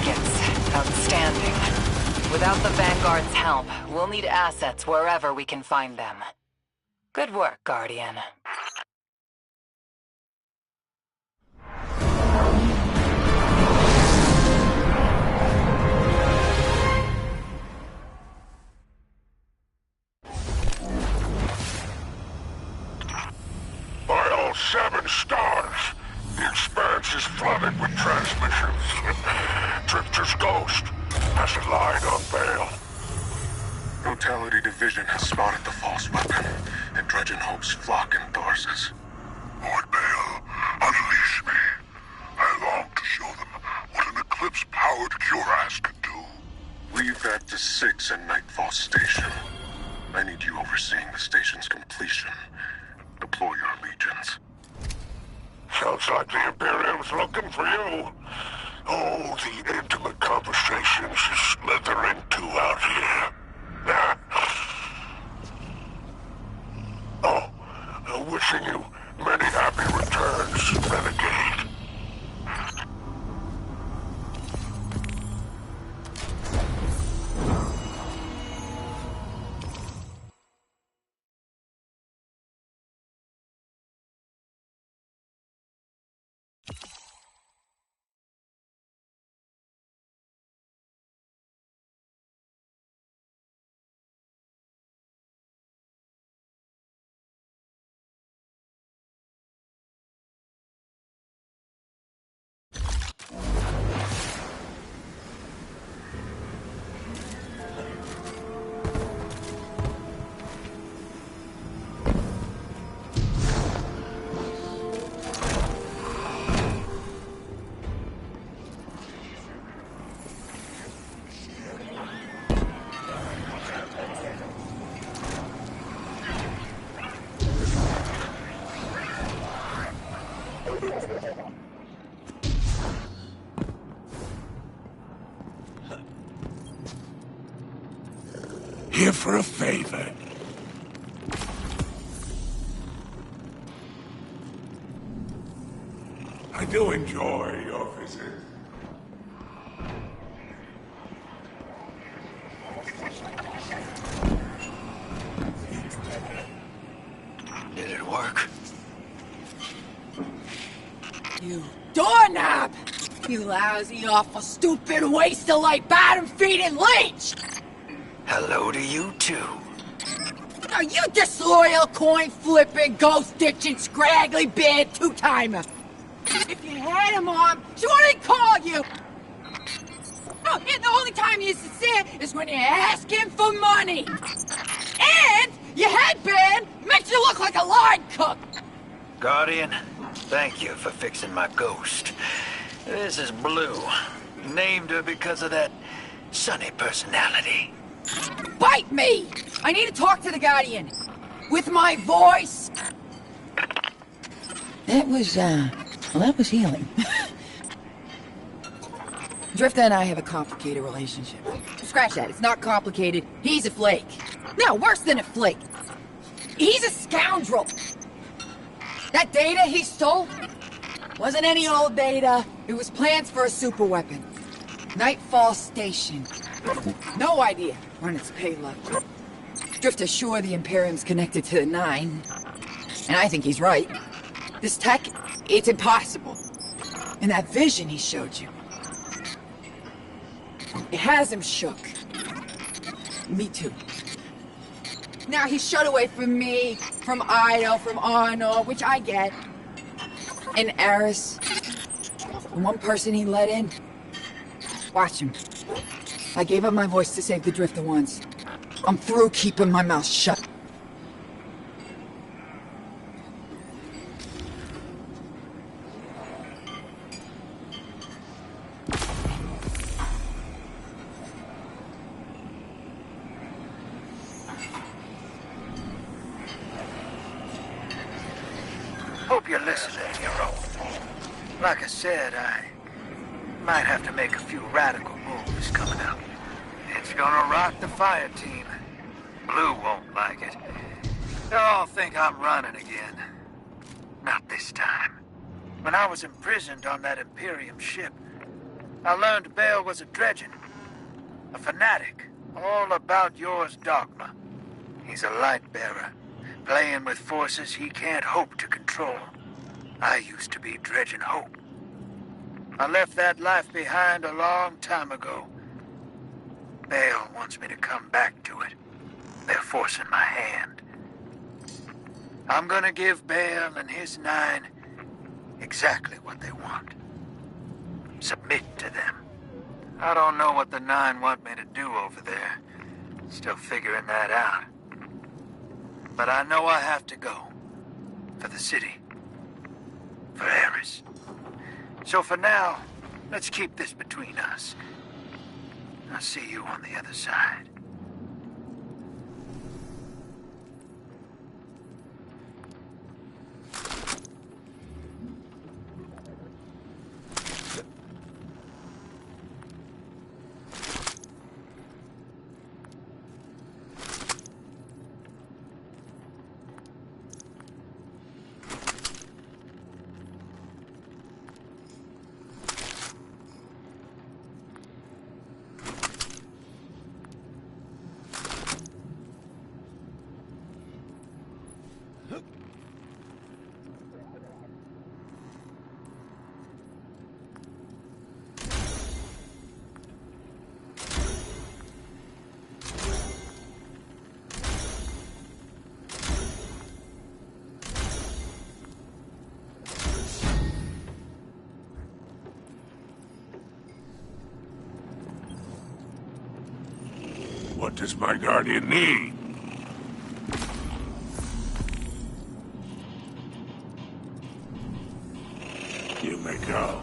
targets. Outstanding. Without the Vanguard's help, we'll need assets wherever we can find them. Good work, Guardian. By all 7 stars, the expanse is flooded with transmissions. Drifter's ghost hasn't lied on bail. Brutality Division has spotted the false weapon, and Dredgen hopes flock in Thorses. Lord Bale, unleash me. I long to show them what an Eclipse-powered cuirass can do. Leave that to 6 in Nightfall Station. I need you overseeing the station's completion. Deploy your legions. Sounds like the Imperium's looking for you. Oh, the intimate conversations you slither into out here. Oh, wishing you many happy returns, Renegade. Here for a favor. I do enjoy your visit. Did it work? You doorknob! You lousy, awful, stupid, waste-of-light, bottom-feeding leech! Hello to you, too. Are you disloyal, coin-flipping, ghost-ditching, scraggly, bad two-timer? If you had a mom, she wouldn't call you! Oh, and the only time you're sincere is when you're asking for money! And your headband makes you look like a line cook! Guardian, thank you for fixing my ghost. This is Blue. Named her because of that sunny personality. Bite me! I need to talk to the Guardian. With my voice. That was healing. Drifter and I have a complicated relationship. Scratch that, it's not complicated. He's a flake. No, worse than a flake. He's a scoundrel. That data he stole wasn't any old data. It was plans for a superweapon. Nightfall Station. No idea when its payload. Drifter's sure the Imperium's connected to the Nine. And I think he's right. This tech, it's impossible. And that vision he showed you, it has him shook. Me too. Now he's shut away from me, from Ido, from Arno, which I get. And Eris, the one person he let in. Watch him. I gave up my voice to save the Drifter once. I'm through keeping my mouth shut. Hope you're listening, hero. Like I said, I might have to make a few radical moves coming up. It's gonna rock the fire team. Blue won't like it. They'll all think I'm running again. Not this time. When I was imprisoned on that Imperium ship, I learned Bale was a dredgen, a fanatic, all about yours dogma. He's a light bearer, playing with forces he can't hope to control. I used to be dredging hope. I left that life behind a long time ago. Bale wants me to come back to it. They're forcing my hand. I'm gonna give Bale and his 9 exactly what they want. Submit to them. I don't know what the 9 want me to do over there. Still figuring that out. But I know I have to go. For the city. For Eris. So for now, let's keep this between us. I'll see you on the other side. What does my guardian need? You may go.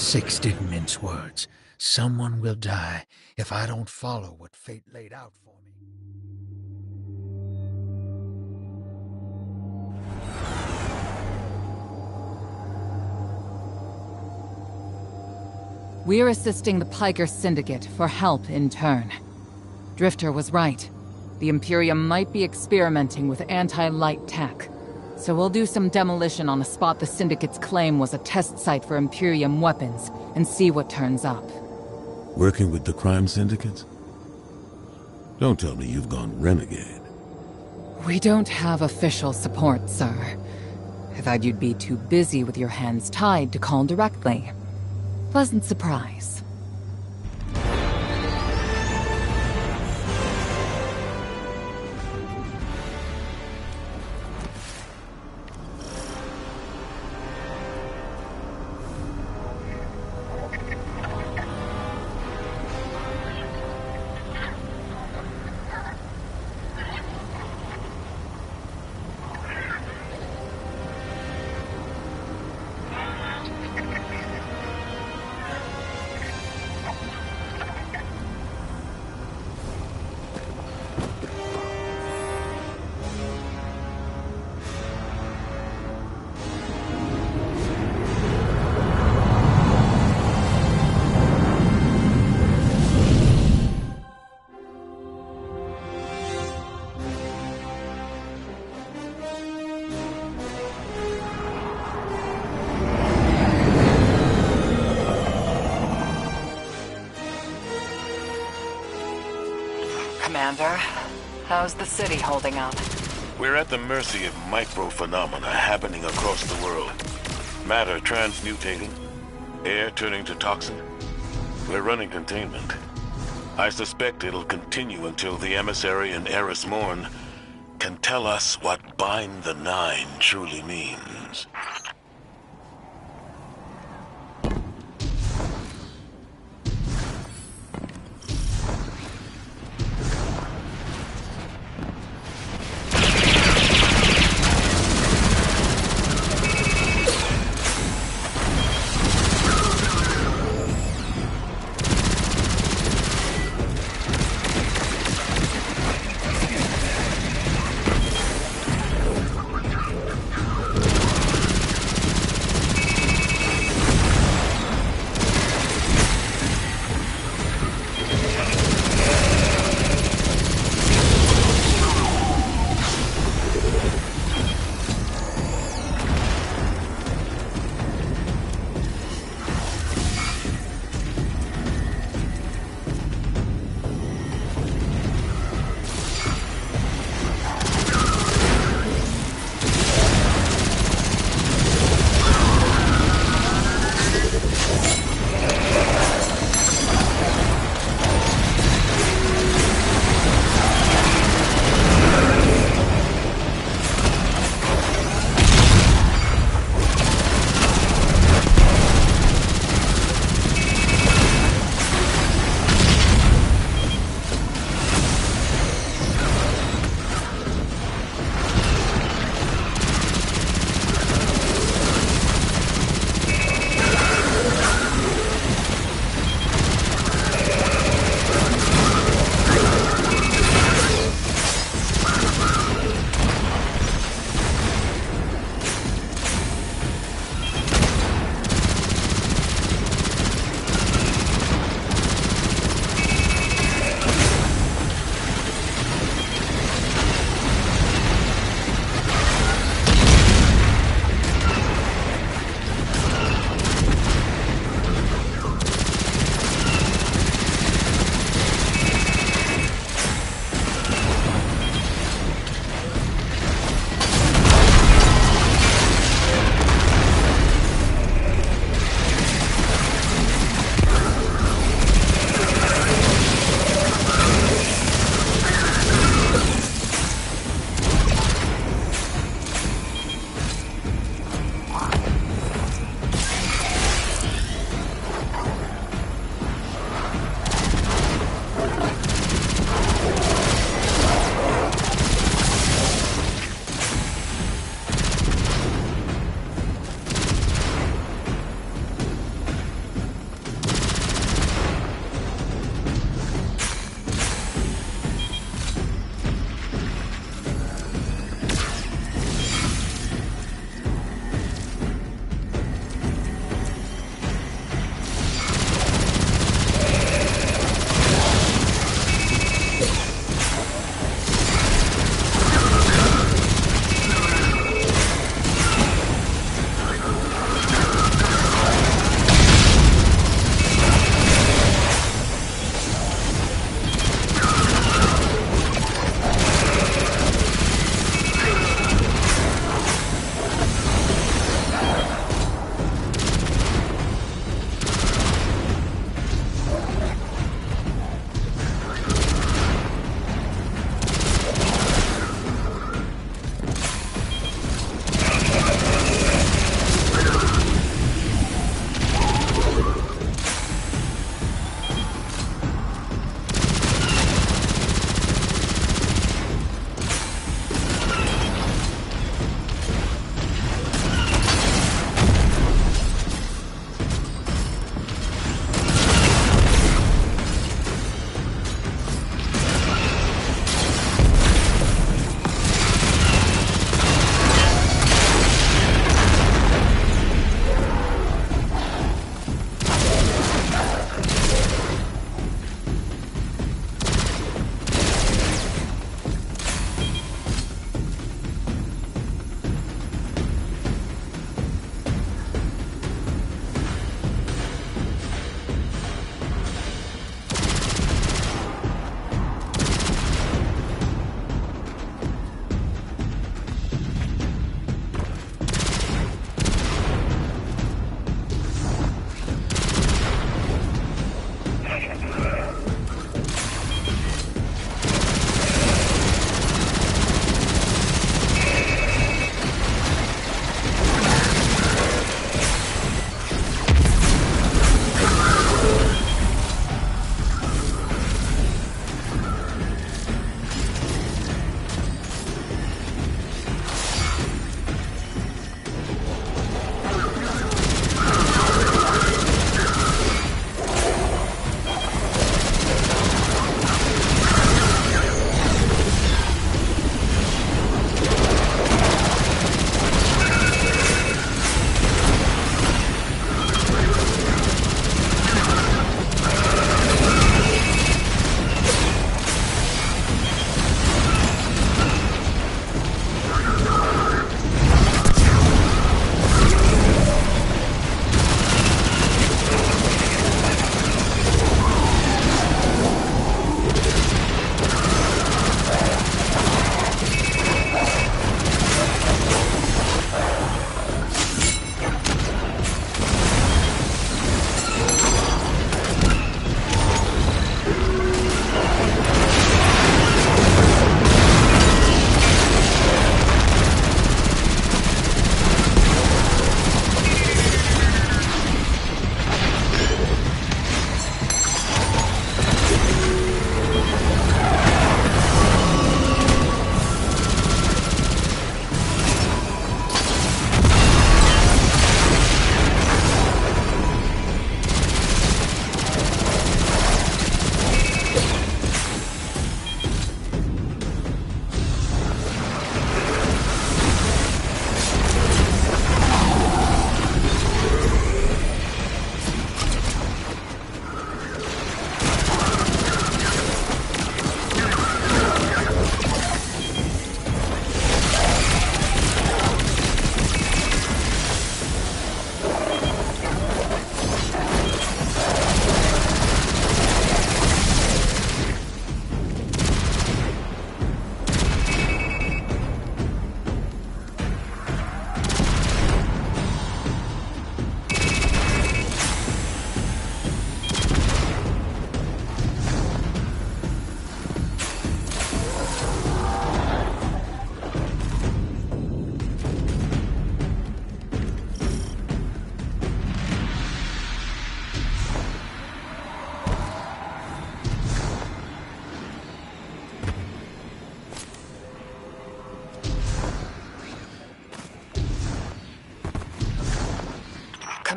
Six didn't mince words. Someone will die if I don't follow what fate laid out for me. We're assisting the Piker Syndicate for help in turn. Drifter was right. The Imperium might be experimenting with anti-light tech. So we'll do some demolition on a spot the Syndicate's claim was a test site for Imperium weapons, and see what turns up. Working with the crime syndicates? Don't tell me you've gone renegade. We don't have official support, sir. I thought you'd be too busy with your hands tied to call directly. Pleasant surprise. Commander, how's the city holding up? We're at the mercy of microphenomena happening across the world. Matter transmutating, air turning to toxin. We're running containment. I suspect it'll continue until the emissary and Eris Morn can tell us what Bind the Nine truly means.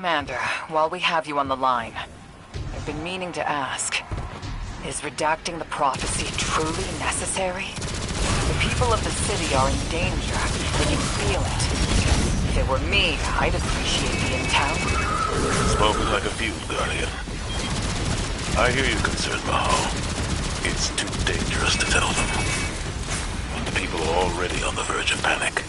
Commander, while we have you on the line, I've been meaning to ask, is redacting the prophecy truly necessary? The people of the city are in danger. They can feel it. If it were me, I'd appreciate being in town. Spoken like a feud, Guardian. I hear your concern, Mahal. It's too dangerous to tell them. The people are already on the verge of panic.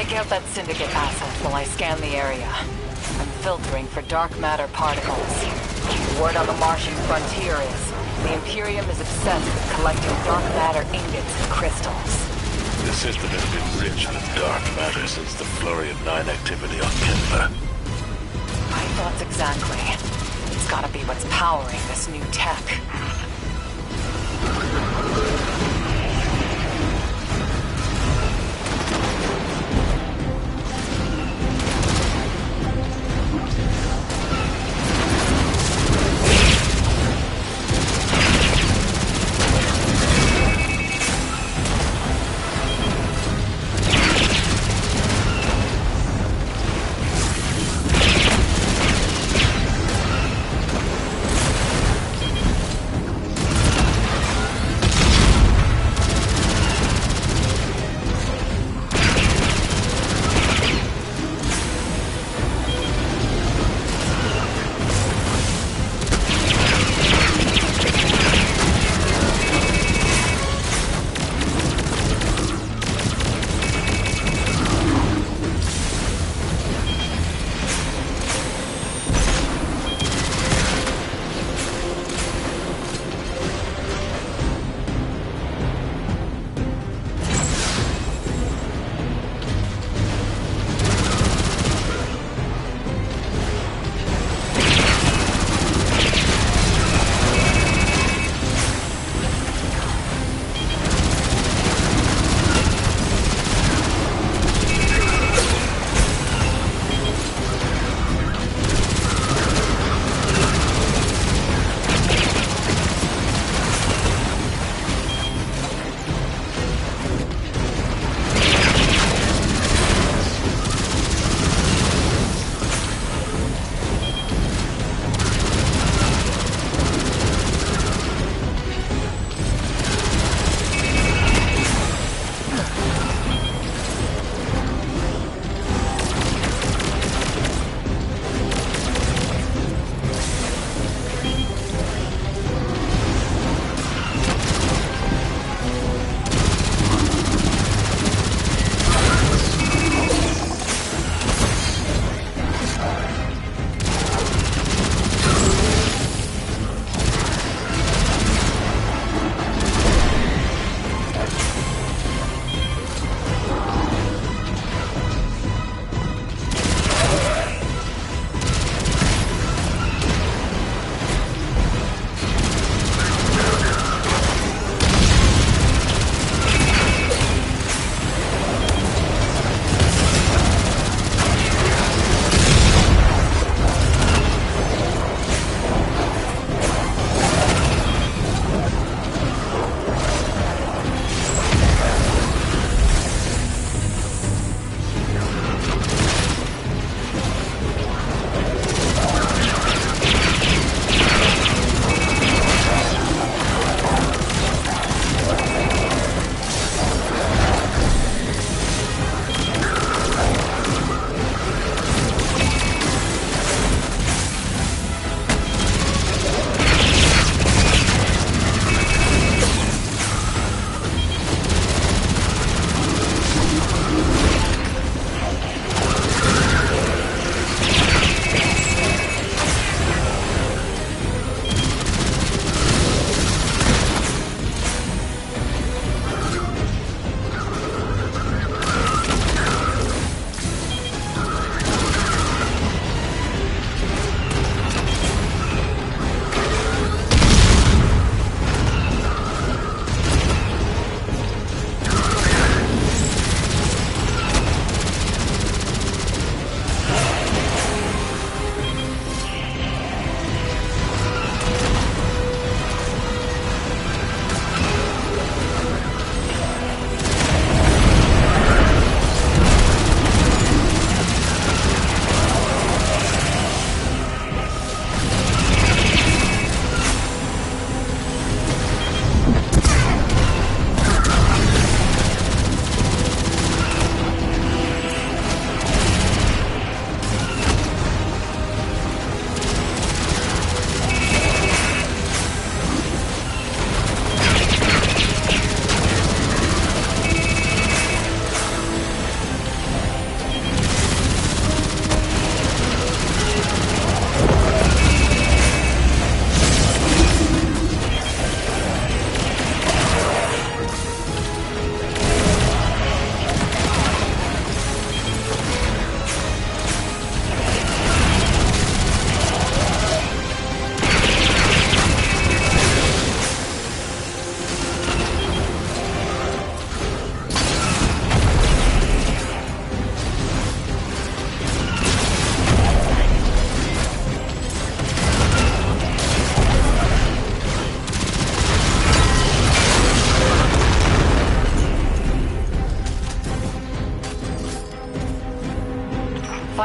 Take out that Syndicate asset while I scan the area. I'm filtering for dark matter particles. Word on the Martian frontier is, the Imperium is obsessed with collecting dark matter ingots and crystals. The system has been rich with dark matter since the flurry of 9 activity on Kepler. My thoughts exactly. It's gotta be what's powering this new tech.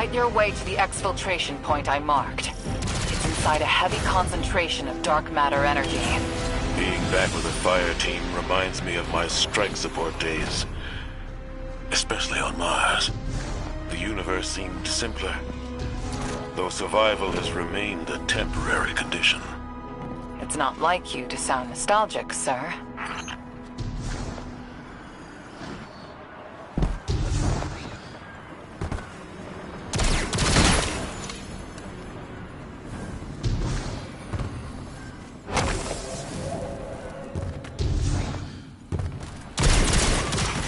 Fight your way to the exfiltration point I marked. It's inside a heavy concentration of dark matter energy. Being back with the fire team reminds me of my strike support days. Especially on Mars. The universe seemed simpler, though survival has remained a temporary condition. It's not like you to sound nostalgic, sir.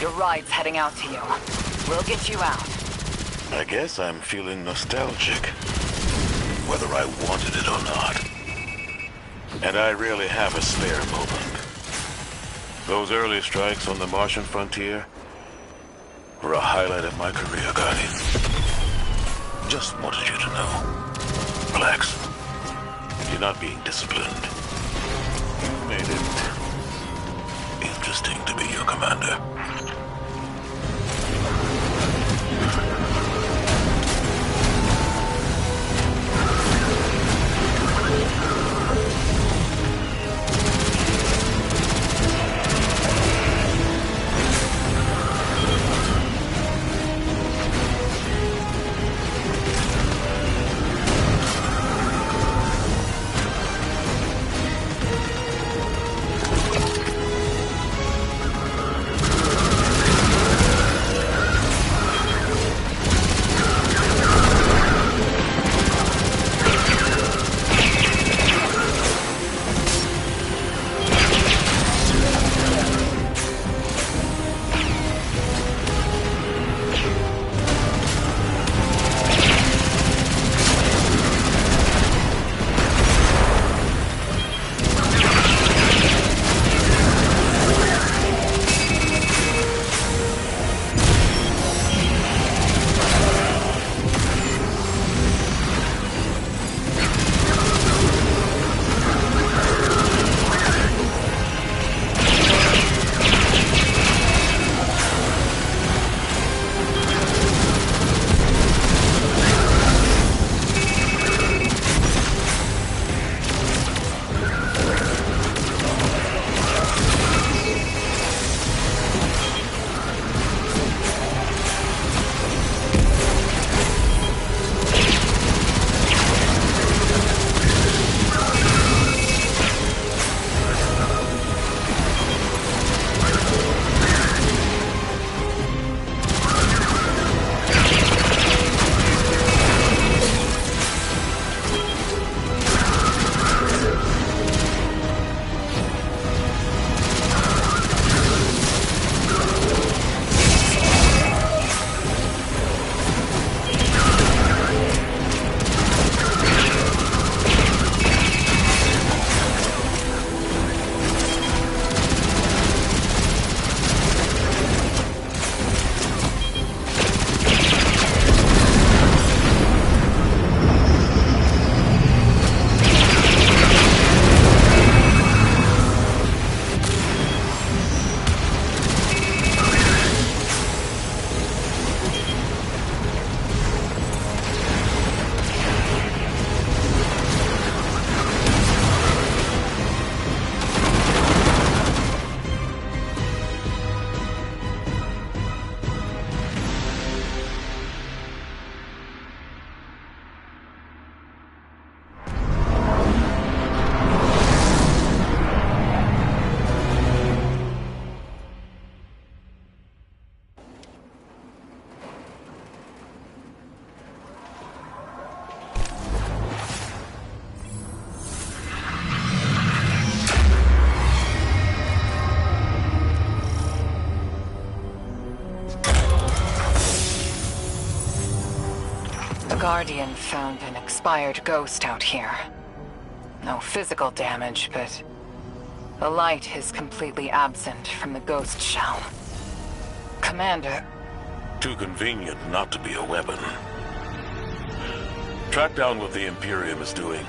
Your ride's heading out to you. We'll get you out. I guess I'm feeling nostalgic, whether I wanted it or not. And I rarely have a spare moment. Those early strikes on the Martian frontier were a highlight of my career, Guardian. Just wanted you to know. Relax. You're not being disciplined. You made it interesting to be your commander. Guardian found an expired ghost out here. No physical damage, but the light is completely absent from the ghost shell. Commander... Too convenient not to be a weapon. Track down what the Imperium is doing.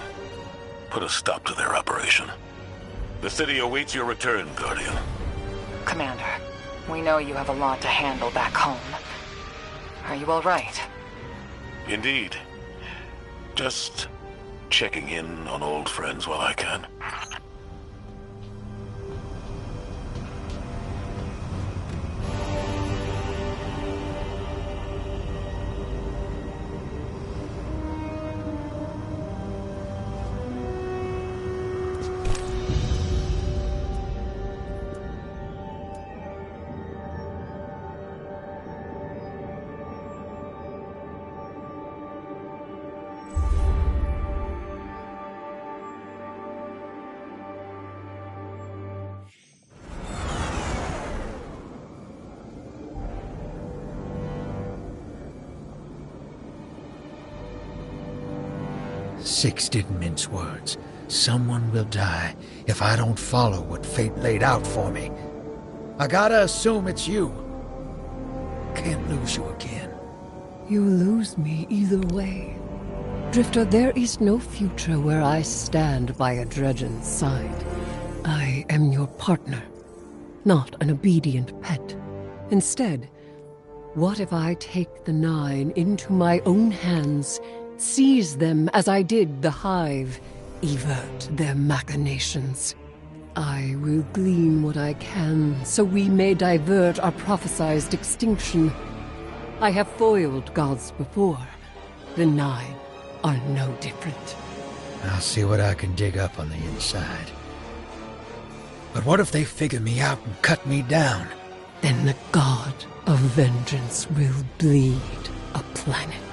Put a stop to their operation. The city awaits your return, Guardian. Commander, we know you have a lot to handle back home. Are you all right? Indeed. Just checking in on old friends while I can. Six didn't mince words. Someone will die if I don't follow what fate laid out for me. I gotta assume it's you. Can't lose you again. You lose me either way. Drifter, there is no future where I stand by a Dredgen's side. I am your partner, not an obedient pet. Instead, what if I take the Nine into my own hands, seize them as I did the Hive, evert their machinations? I will glean what I can, so we may divert our prophesized extinction. I have foiled gods before. The Nine are no different. I'll see what I can dig up on the inside. But what if they figure me out and cut me down? Then the god of vengeance will bleed a planet.